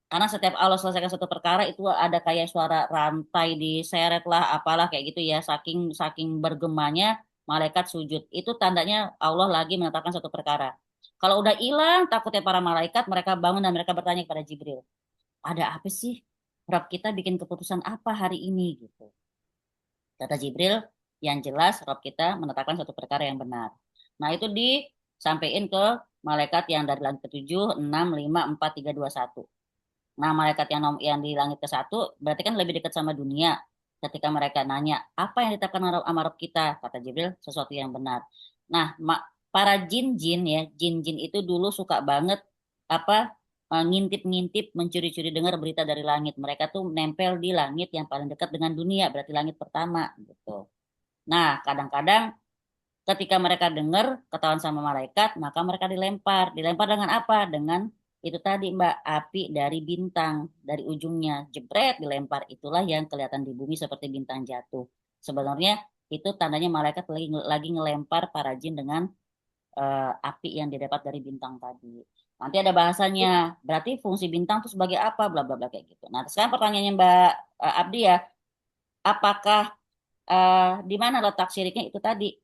Karena setiap Allah selesaikan suatu perkara itu ada kayak suara rantai diseret lah, apalah kayak gitu ya, saking saking bergemanya malaikat sujud. Itu tandanya Allah lagi menetapkan suatu perkara. Kalau udah hilang takutnya para malaikat, mereka bangun dan mereka bertanya kepada Jibril, ada apa sih? Rabb kita bikin keputusan apa hari ini gitu. Kata Jibril, yang jelas Rabb kita menetapkan suatu perkara yang benar. Nah, itu disampaikan ke malaikat yang dari langit ketujuh, 6, 5, 4, 3, 2, 1. Nah, malaikat yang di langit ke-1 berarti kan lebih dekat sama dunia. Ketika mereka nanya, apa yang ditetapkan sama Rabb kita? Kata Jibril, sesuatu yang benar. Nah, para jin-jin ya, jin-jin itu dulu suka banget apa ngintip-ngintip, mencuri-curi dengar berita dari langit. Mereka tuh nempel di langit yang paling dekat dengan dunia, berarti langit pertama gitu. Nah, kadang-kadang ketika mereka dengar ketahuan sama malaikat, maka mereka dilempar. Dilempar dengan apa? Dengan itu tadi Mbak, api dari bintang, dari ujungnya, jebret dilempar. Itulah yang kelihatan di bumi seperti bintang jatuh. Sebenarnya itu tandanya malaikat lagi ngelempar para jin dengan api yang didapat dari bintang tadi. Nanti ada bahasanya, berarti fungsi bintang itu sebagai apa, bla bla bla kayak gitu. Nah, sekarang pertanyaannya Mbak Abdi ya, apakah di mana letak syiriknya itu tadi?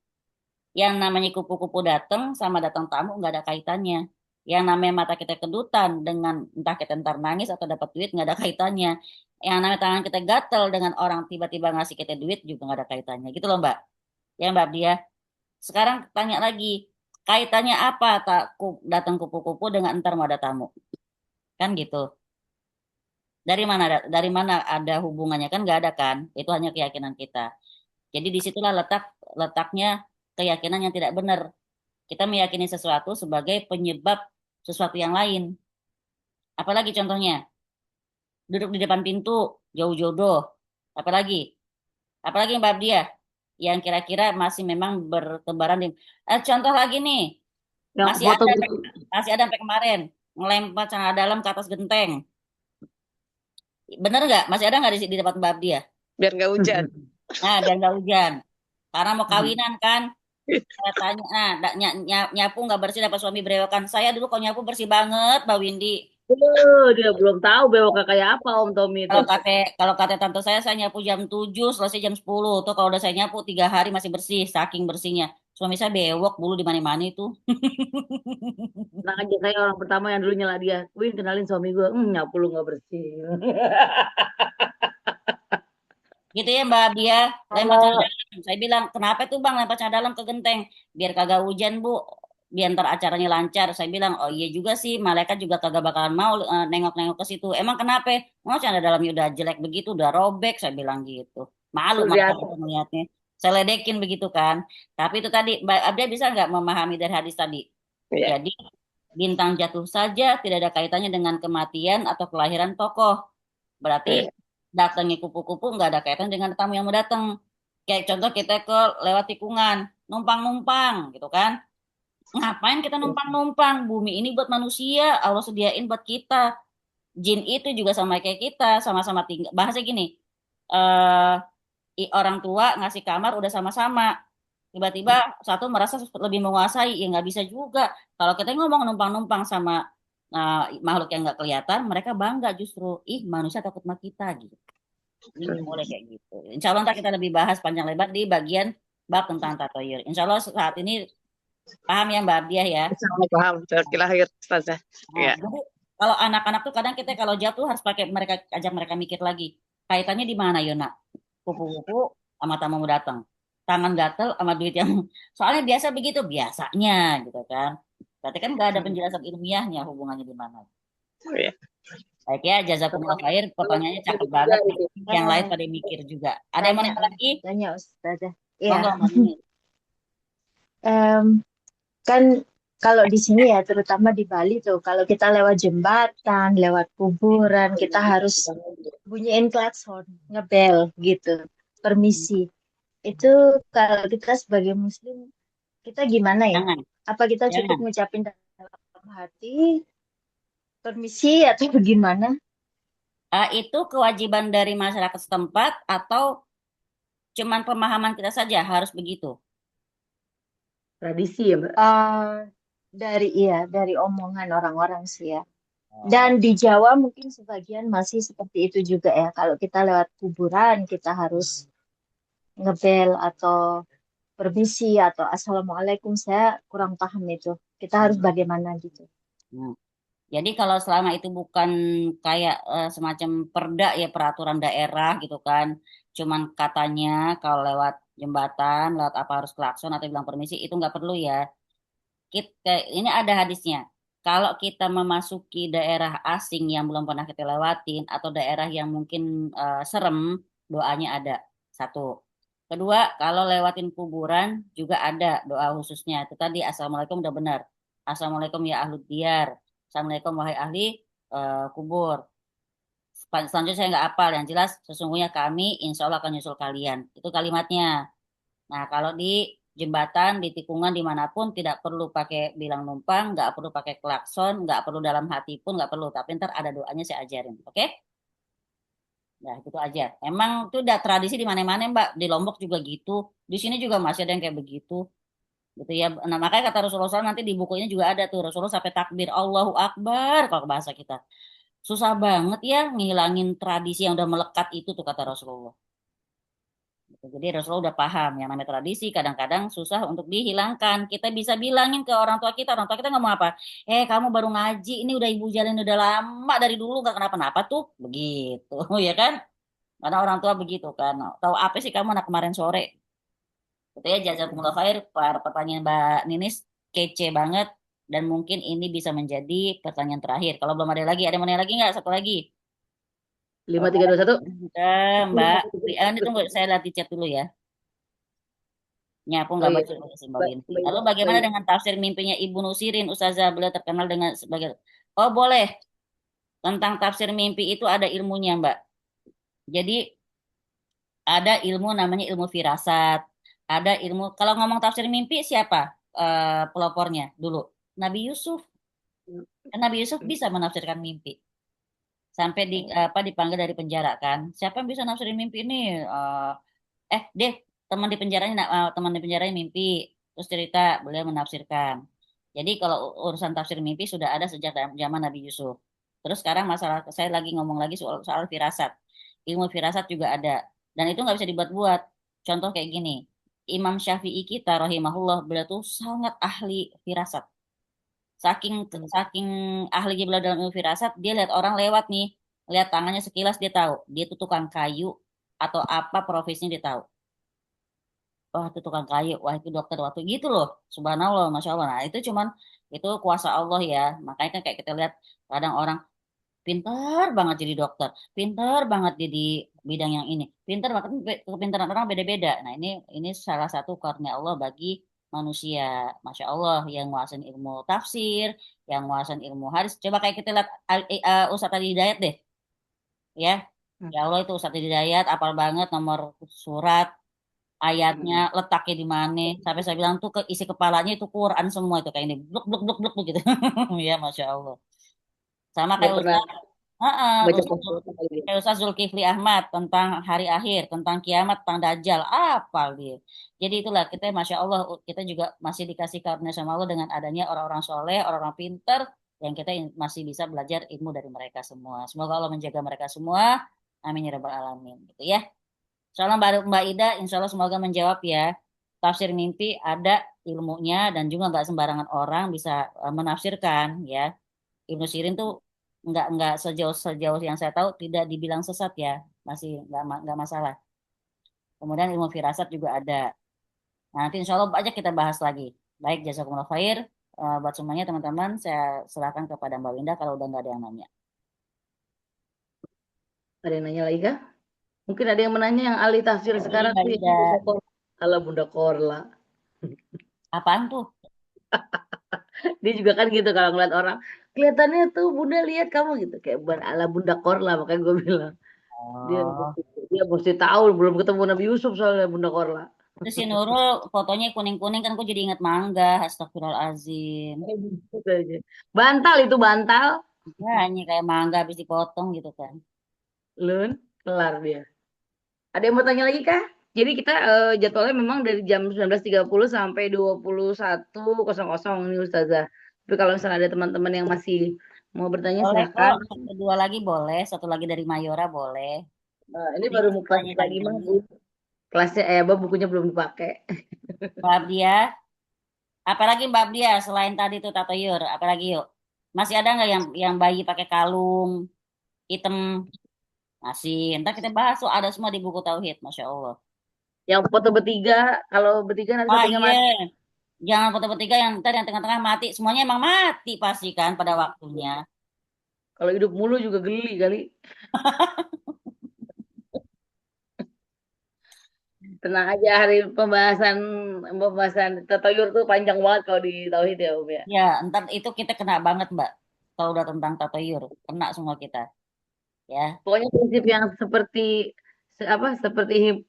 Yang namanya kupu-kupu datang sama datang tamu nggak ada kaitannya. Yang namanya mata kita kedutan dengan entah kita ntar nangis atau dapat duit nggak ada kaitannya. Yang namanya tangan kita gatel dengan orang tiba-tiba ngasih kita duit juga nggak ada kaitannya. Gitu loh Mbak. Ya Mbak Dia. Sekarang tanya lagi, kaitannya apa tak datang kupu-kupu dengan ntar mau ada tamu? Kan gitu. Dari mana ada hubungannya kan nggak ada kan? Itu hanya keyakinan kita. Jadi disitulah letaknya keyakinan yang tidak benar. Kita meyakini sesuatu sebagai penyebab sesuatu yang lain. Apalagi contohnya, duduk di depan pintu, jauh jodoh. Apalagi, apalagi Mbak Dia yang kira-kira masih memang bertebaran di. Contoh lagi nih, Yang masih foto ada, gitu. masih ada sampai kemarin ngelempar celana dalam ke atas genteng. Bener nggak? Masih ada nggak di depan Mbak Dia? Biar nggak hujan. Nah, biar nggak hujan. Karena mau kawinan kan, saya tanya, nyapu nggak bersih dapat suami berewokan. Saya dulu kok nyapu bersih banget, Mbak Windy. Dia belum tahu bewoknya kayak apa Om Tommy itu. Kalau kata tante saya nyapu jam 7, selesai jam 10. Tuh kalau udah saya nyapu 3 hari masih bersih, saking bersihnya. Suami saya bewok bulu di mana-mana itu. Nah aja saya orang pertama yang dulu nyela dia. Win kenalin suami gue. Nyapu lu nggak bersih. Gitu ya Mbak Bia, lempar Kalau celana dalam. Saya bilang, kenapa tuh Bang lempar celana dalam ke genteng? Biar kagak hujan Bu, biar ntar acaranya lancar. Saya bilang, oh iya juga sih, malaikat juga kagak bakalan mau nengok-nengok ke situ. Emang kenapa? Mau celana dalamnya udah jelek begitu, udah robek, saya bilang gitu. Malu Terus dia malaikat itu melihatnya. Saya ledekin begitu kan. Tapi itu tadi, Mbak Abdia bisa nggak memahami dari hadis tadi? Iya. Jadi, bintang jatuh saja tidak ada kaitannya dengan kematian atau kelahiran tokoh. Berarti Iya. datangnya kupu-kupu nggak ada kaitan dengan tamu yang mau datang. Kayak contoh kita ke lewat tikungan, numpang-numpang gitu kan. Ngapain kita numpang-numpang? Bumi ini buat manusia, Allah sediain buat kita. Jin itu juga sama kayak kita, sama-sama tinggal. Bahasa gini, eh orang tua ngasih kamar udah sama-sama. Tiba-tiba satu merasa lebih menguasai, ya nggak bisa juga. Kalau kita ngomong numpang-numpang sama makhluk yang nggak kelihatan, mereka bangga justru, ih manusia takut sama kita gitu. Ini boleh kayak gitu. Insya Allah ntar kita lebih bahas panjang lebar di bagian bab tentang tatoyur. Insya Allah saat ini paham ya Mbak Abdiah ya. Salah paham, terkira Ustazah. Nah, Ya. jadi kalau anak-anak tuh kadang kita kalau jatuh harus pakai mereka, ajak mereka mikir lagi. Kaitannya di mana Yona? Kupu-kupu sama tamu datang. Tangan gatel sama duit yang soalnya biasa begitu biasanya gitu kan. Berarti kan nggak ada penjelasan ilmiahnya hubungannya di mana. Ya. Baik ya, jazakumullah khair. Pertanyaannya cakep banget. Yang lain pada mikir juga. Ada yang mau nanya lagi? Tanya Ustazah. Monggo, Iya. Mbak Nini. Kan kalau di sini ya, terutama di Bali tuh, kalau kita lewat jembatan, lewat kuburan, kita harus bunyiin klakson, ngebel gitu, permisi. Itu kalau kita sebagai Muslim, kita gimana ya? Jangan, Apa kita cukup jangan. ngucapin dalam hati, permisi atau bagaimana? Itu kewajiban dari masyarakat setempat atau cuman pemahaman kita saja harus begitu? Tradisi ya, Mbak. Dari omongan orang-orang sih ya. Oh, Dan di Jawa mungkin sebagian masih seperti itu juga ya. Kalau kita lewat kuburan, kita harus ngebel atau permisi atau assalamualaikum. Saya kurang paham itu. Kita harus bagaimana gitu. hmm. Jadi kalau selama itu bukan kayak semacam perda ya peraturan daerah gitu kan, cuman katanya kalau lewat jembatan, lewat apa harus klakson atau bilang permisi itu nggak perlu ya. Ini ada hadisnya. Kalau kita memasuki daerah asing yang belum pernah kita lewatin atau daerah yang mungkin serem, doanya ada. Satu. Kedua, kalau lewatin kuburan juga ada doa khususnya. Itu tadi Assalamualaikum udah benar. Assalamualaikum ya ahlu diyar. Assalamualaikum wahai ahli kubur. Selanjutnya saya nggak hafal. Yang jelas sesungguhnya kami insya Allah akan nyusul kalian. Itu kalimatnya. Nah, kalau di jembatan, di tikungan, dimanapun tidak perlu pakai bilang numpang, nggak perlu pakai klakson, nggak perlu dalam hati pun nggak perlu. Tapi ntar ada doanya saya ajarin, oke? Nah, gitu aja. Emang itu udah tradisi di mana-mana, Mbak. Di Lombok juga gitu. Di sini juga masih ada yang kayak begitu. Gitu ya. Nah, makanya kata Rasulullah SAW nanti di bukunya juga ada tuh. Rasulullah sampai takbir Allahu Akbar kalau ke bahasa kita. Susah banget ya ngilangin tradisi yang udah melekat itu tuh kata Rasulullah. Jadi Rasulullah udah paham yang namanya tradisi kadang-kadang susah untuk dihilangkan. Kita bisa bilangin ke orang tua kita ngomong apa? Kamu baru ngaji, ini udah ibu jalin udah lama dari dulu gak kenapa-napa tuh, begitu ya kan? Karena orang tua begitu kan. Tahu apa sih kamu anak kemarin sore? Itu ya jazakumullah khair. Pertanyaan Mbak Ninis kece banget dan mungkin ini bisa menjadi pertanyaan terakhir. Kalau belum ada lagi, ada yang mau nanya lagi nggak? Satu lagi. 5321. Mbak, ini tunggu saya lihat di chat dulu ya. Ya, aku Oh nggak iya. baca tulis Mbak Binti. Lalu bagaimana dengan tafsir mimpinya Ibnu Sirin, Ustazah? Beliau terkenal dengan sebagai... Oh, boleh. Tentang tafsir mimpi itu ada ilmunya, Mbak. Jadi, ada ilmu namanya ilmu firasat. Ada ilmu... Kalau ngomong tafsir mimpi, siapa pelopornya dulu? Nabi Yusuf. Nabi Yusuf bisa menafsirkan mimpi. Sampai dipanggil dari penjara kan. Siapa yang bisa nafsirin mimpi ini? Deh, teman di penjaranya mimpi, terus cerita beliau menafsirkan. Jadi kalau urusan tafsir mimpi sudah ada sejak zaman Nabi Yusuf. Terus sekarang masalah saya lagi ngomong lagi soal firasat. Ilmu firasat juga ada dan itu nggak bisa dibuat-buat. Contoh kayak gini, Imam Syafi'i kita rahimahullah beliau tuh sangat ahli firasat. Saking ahlinya beliau dalam ilmu firasat, dia lihat orang lewat nih, lihat tangannya sekilas dia tahu dia tuh tukang kayu atau apa profesinya dia tahu. Wah itu tukang kayu, wah itu dokter waktu gitu loh, subhanallah, masya Allah. Nah itu cuman itu kuasa Allah ya. Makanya kan kayak kita lihat kadang orang pintar banget jadi dokter, pintar banget jadi bidang yang ini, pintar banget. Kepintaran orang beda-beda. Nah ini salah satu karunia Allah bagi manusia, masya Allah, yang nguasain ilmu tafsir, yang nguasain ilmu hadis. Coba kayak kita lihat Ustadz Ali Hidayat deh, ya. Ya Allah itu Ustadz Ali Hidayat apal banget nomor surat ayatnya letaknya di mana sampai saya bilang tuh isi kepalanya itu Quran semua itu kayak ini bluk bluk bluk bluk begitu ya masya Allah sama Nggak kayak pernah baca Kayak Ustaz Zulkifli Ahmad tentang hari akhir tentang kiamat tentang dajjal apa dia jadi itulah kita masya Allah kita juga masih dikasih karunia sama Allah dengan adanya orang-orang soleh orang-orang pinter yang kita masih bisa belajar ilmu dari mereka semua. Semoga Allah menjaga mereka semua. Amin ya rabbal alamin. Gitu ya. Soalnya Mbak Ida, insya Allah semoga menjawab ya. Tafsir mimpi ada ilmunya dan juga nggak sembarangan orang bisa menafsirkan ya. Ibnu Sirin tuh nggak sejauh yang saya tahu tidak dibilang sesat ya, masih nggak masalah. Kemudian ilmu firasat juga ada. Nah, nanti insya Allah banyak kita bahas lagi. Baik, jazakumullah khair. Buat semuanya teman-teman, saya serahkan kepada Mbak Winda kalau udah nggak ada yang nanya. Ada yang nanya lagi kah? Mungkin ada yang menanya yang ahli tafsir sekarang Mbak sih. Winda, Ala Bunda Korla. apaan tuh? Dia juga kan gitu kalau ngeliat orang. Kelihatannya tuh Bunda lihat kamu gitu. Kayak ala Bunda Korla. Makanya gue bilang. Oh, Dia mesti tahu. Belum ketemu Nabi Yusuf soalnya Bunda Korla. terus si Nurul fotonya kuning-kuning kan gue jadi ingat mangga. Astagfirullahalazim. Bantal itu bantal. Ya, ini kayak mangga habis dipotong gitu kan. Lun, kelar dia. Ada yang mau tanya lagi kah? Jadi kita jadwalnya memang dari jam 19.30 sampai 21.00 nih Ustazah. Tapi kalau misalnya ada teman-teman yang masih mau bertanya Boleh silakan. kok, kedua lagi boleh, satu lagi dari Mayora boleh. Ini baru mau kelas lagi mah Bu. Kelasnya bukunya belum dipakai. Mbak Abdia, apalagi Mbak Abdia selain tadi tuh tatoyur, apalagi yuk? Masih ada nggak yang bayi pakai kalung hitam? Masih. Ntar kita bahas tuh ada semua di buku Tauhid, Masya Allah. Yang foto bertiga, kalau bertiga nanti satunya iya. mati. Jangan foto bertiga yang ntar yang tengah-tengah mati. Semuanya emang mati pasti kan pada waktunya. Kalau hidup mulu juga geli kali. Tenang aja, hari pembahasan tatayur tuh panjang banget kalau di Tauhid ya Om ya. Ya, ntar itu kita kena banget Mbak. Kalau udah tentang tatoyur, kena semua kita. Ya. Pokoknya prinsip yang seperti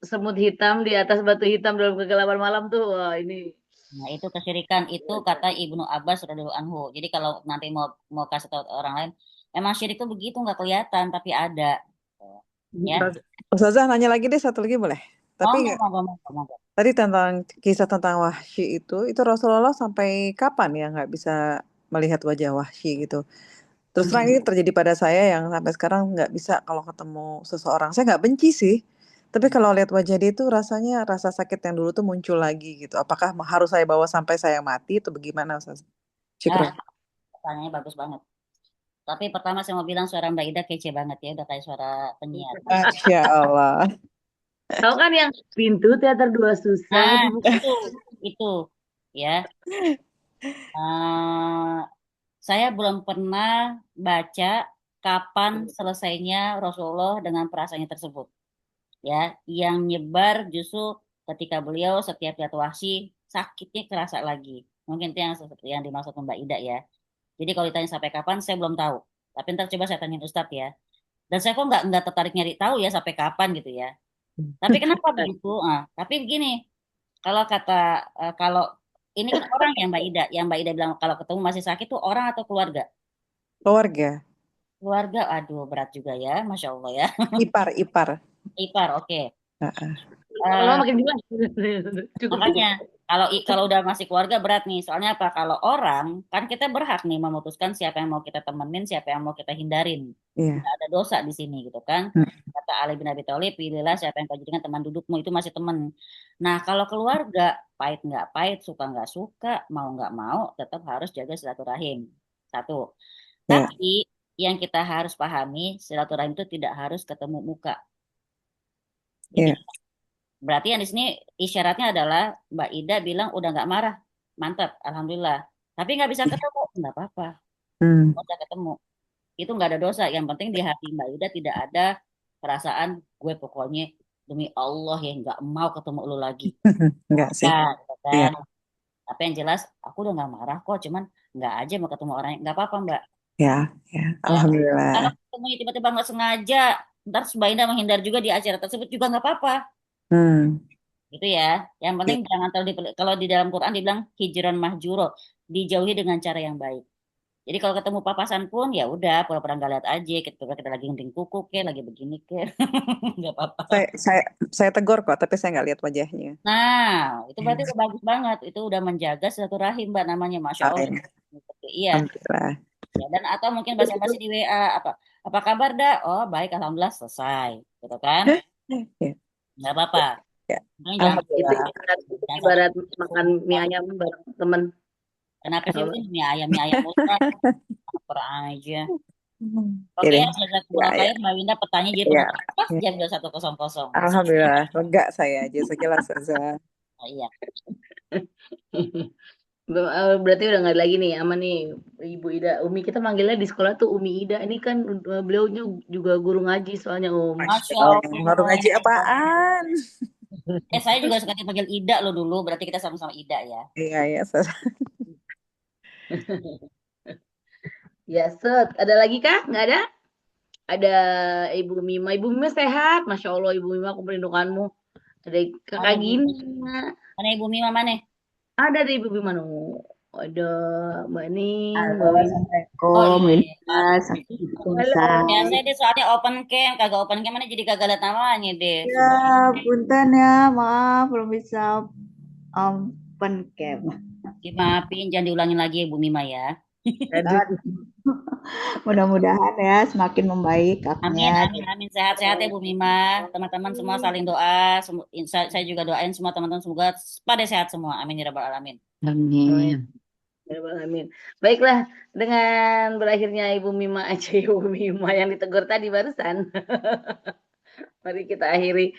semut hitam di atas batu hitam dalam kegelapan malam tuh, wah ini. Nah, itu kesyirikan itu kata Ibnu Abbas radhiyallahu anhu. Jadi kalau nanti mau kasih tahu orang lain, emang syirik itu begitu nggak kelihatan tapi ada. Ya. Ustazah nanya lagi deh satu lagi boleh? Tapi monggo. tadi tentang kisah tentang Wahsy itu Rasulullah sampai kapan ya nggak bisa melihat wajah Wahsy gitu. Terus terang ini terjadi pada saya yang sampai sekarang nggak bisa kalau ketemu seseorang. Saya nggak benci sih, tapi kalau lihat wajah dia itu rasanya rasa sakit yang dulu tuh muncul lagi gitu. Apakah harus saya bawa sampai saya mati atau bagaimana Ustaz? Syukur. Pertanyaannya bagus banget. Tapi pertama saya mau bilang suara Mbak Ida kece banget ya, udah kayak suara penyiar. Masya Allah. Tahu kan yang pintu teater dua susah dibuka. Itu ya. Saya belum pernah baca kapan selesainya Rasulullah dengan perasaannya tersebut. Ya, yang nyebar justru ketika beliau setiap lihat Wahsy sakitnya kerasa lagi. Mungkin itu yang seperti yang dimaksud Mbak Ida ya. Jadi kalau ditanya sampai kapan saya belum tahu. Tapi ntar coba saya tanya Ustadz ya. Dan saya kok nggak tertarik nyari tahu ya sampai kapan gitu ya. Tapi kenapa begitu? Tapi begini, kalau ini kan orang yang Mbak Ida bilang kalau ketemu masih sakit tuh orang atau keluarga? Keluarga. Keluarga, aduh berat juga ya, Masya Allah ya. Ipar. Ipar, oke. Makin jelas. Makanya kalau udah masih keluarga berat nih. Soalnya apa? Kalau orang kan kita berhak nih memutuskan siapa yang mau kita temenin, siapa yang mau kita hindarin. Iya. Nggak ada dosa di sini gitu kan. Kata Ali bin Abi Thalib, pilihlah siapa yang kau jadikan teman dudukmu itu masih teman. Nah kalau keluarga pahit nggak pahit, suka nggak suka, mau nggak mau, tetap harus jaga silaturahim. Satu. Tapi yang kita harus pahami silaturahim itu tidak harus ketemu muka. Jadi, berarti yang di sini isyaratnya adalah Mbak Ida bilang udah nggak marah, mantap, alhamdulillah. Tapi nggak bisa ketemu, nggak apa-apa, nggak usah ketemu. Itu nggak ada dosa. Yang penting di hati Mbak Ida tidak ada perasaan gue pokoknya demi Allah ya nggak mau ketemu lu lagi. Enggak sih. Gitu kan. Tapi yang jelas aku udah nggak marah kok, cuman nggak aja mau ketemu orangnya, nggak apa-apa Mbak. Ya, alhamdulillah. Kalau ketemu tiba-tiba nggak sengaja, ntar Mbak Ida menghindar juga di acara tersebut juga nggak apa-apa. Gitu ya. Yang penting jangan kalau di dalam Quran dibilang hijron mahjuro, dijauhi dengan cara yang baik. Jadi kalau ketemu papasan pun ya udah pura-pura nggak lihat aja, kita lagi ngending kuku ke, lagi begini ke, nggak apa-apa. Saya tegur kok, tapi saya nggak lihat wajahnya. Nah, itu berarti udah bagus banget. Itu udah menjaga silaturahim Mbak namanya, Masya Allah. Iya. Alhamdulillah. Ya, dan atau mungkin basa-basi di WA, apa kabar dah? Oh, baik, alhamdulillah, selesai. Gitu kan? Ya, Nggak apa-apa. ya. Makanya jangan Itu Alhamdulillah. ibarat, jangan sampai ibarat makan mie ayam bareng temen. kenapa sih Kalau ini mie ayam mulu kan? Lapar aja. Ya Oke deh. ya, Ya, jazakumullah ya, khair, Mbak Winda, pertanyaan jadi ya. penutup pas jam 21.00. Alhamdulillah, lega saya aja. Sekilas saja. Oh, iya. Berarti udah nggak ada lagi nih aman nih Ibu Ida. Umi kita manggilnya di sekolah tuh Umi Ida. Ini kan beliaunya juga guru ngaji soalnya Om. Masya Masya Allah, baru ngaji Allah. apaan? Saya juga suka dipanggil Ida loh dulu, berarti kita sama-sama Ida ya. Iya, ya. Ya, set. Ada lagi kah? Nggak ada? Ada Ibu Mima. Ibu Mima sehat. Masya Allah Ibu Mima, aku merindukanmu. Ada Mana kakak Ibu, Gina. mana Ibu Mima mana? Ada di Ibu Mima. Ada Mbak Ning, Halo, Mbak Win. Oh Assalamualaikum, iya. Winda. Halo. Biasanya deh soalnya open cam, kagak open cam mana jadi kagak lihat namanya deh. Ya, punten ya, maaf belum bisa open cam. Dimaafin, jangan diulangin lagi ya Bu Mima ya. Aduh. Mudah-mudahan ya semakin membaik Amin, kakinya. amin, amin. Sehat-sehat ya Bu Mima. Teman-teman semua saling doa. Saya juga doain semua teman-teman semoga pada sehat semua. Amin ya rabbal alamin. Amin. Amin. Baiklah, dengan berakhirnya Ibu Mima aja Ibu Mima yang ditegur tadi barusan. Mari kita akhiri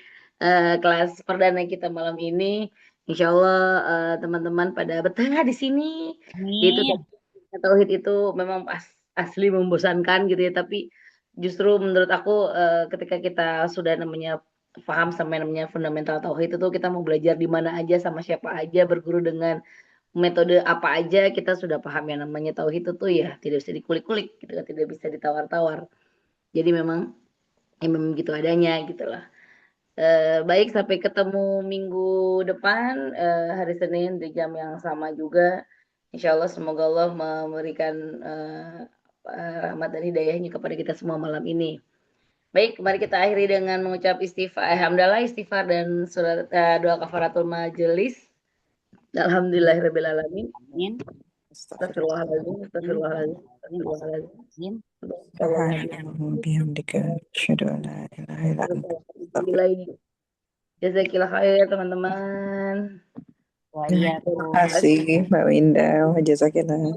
kelas perdana kita malam ini. Insya Allah teman-teman pada betah di sini. Itu Amin. tauhid itu memang asli membosankan gitu ya. Tapi justru menurut aku ketika kita sudah namanya paham sama namanya fundamental tauhid itu kita mau belajar di mana aja sama siapa aja berguru dengan metode apa aja kita sudah paham yang namanya tauhid itu tuh ya tidak bisa dikulik-kulik gitu kan, tidak bisa ditawar-tawar. Jadi memang begitu adanya gitu lah. Baik sampai ketemu minggu depan hari Senin di jam yang sama juga. Insya Allah semoga Allah memberikan rahmat dan hidayahnya kepada kita semua malam ini. Baik, mari kita akhiri dengan mengucap istighfar, alhamdulillah istighfar dan surat doa kafaratul majelis. Alhamdulillahirabbil alamin. Amin. Astagfirullahaladzim, astagfirullahaladzim, astagfirullahaladzim. Subhanallah bihamdika asyhadu an la ilaha illa anta Bismillah. Jazakillah khair teman-teman. Wah, iya. Terima kasih Mbak Winda. Wajazakillah.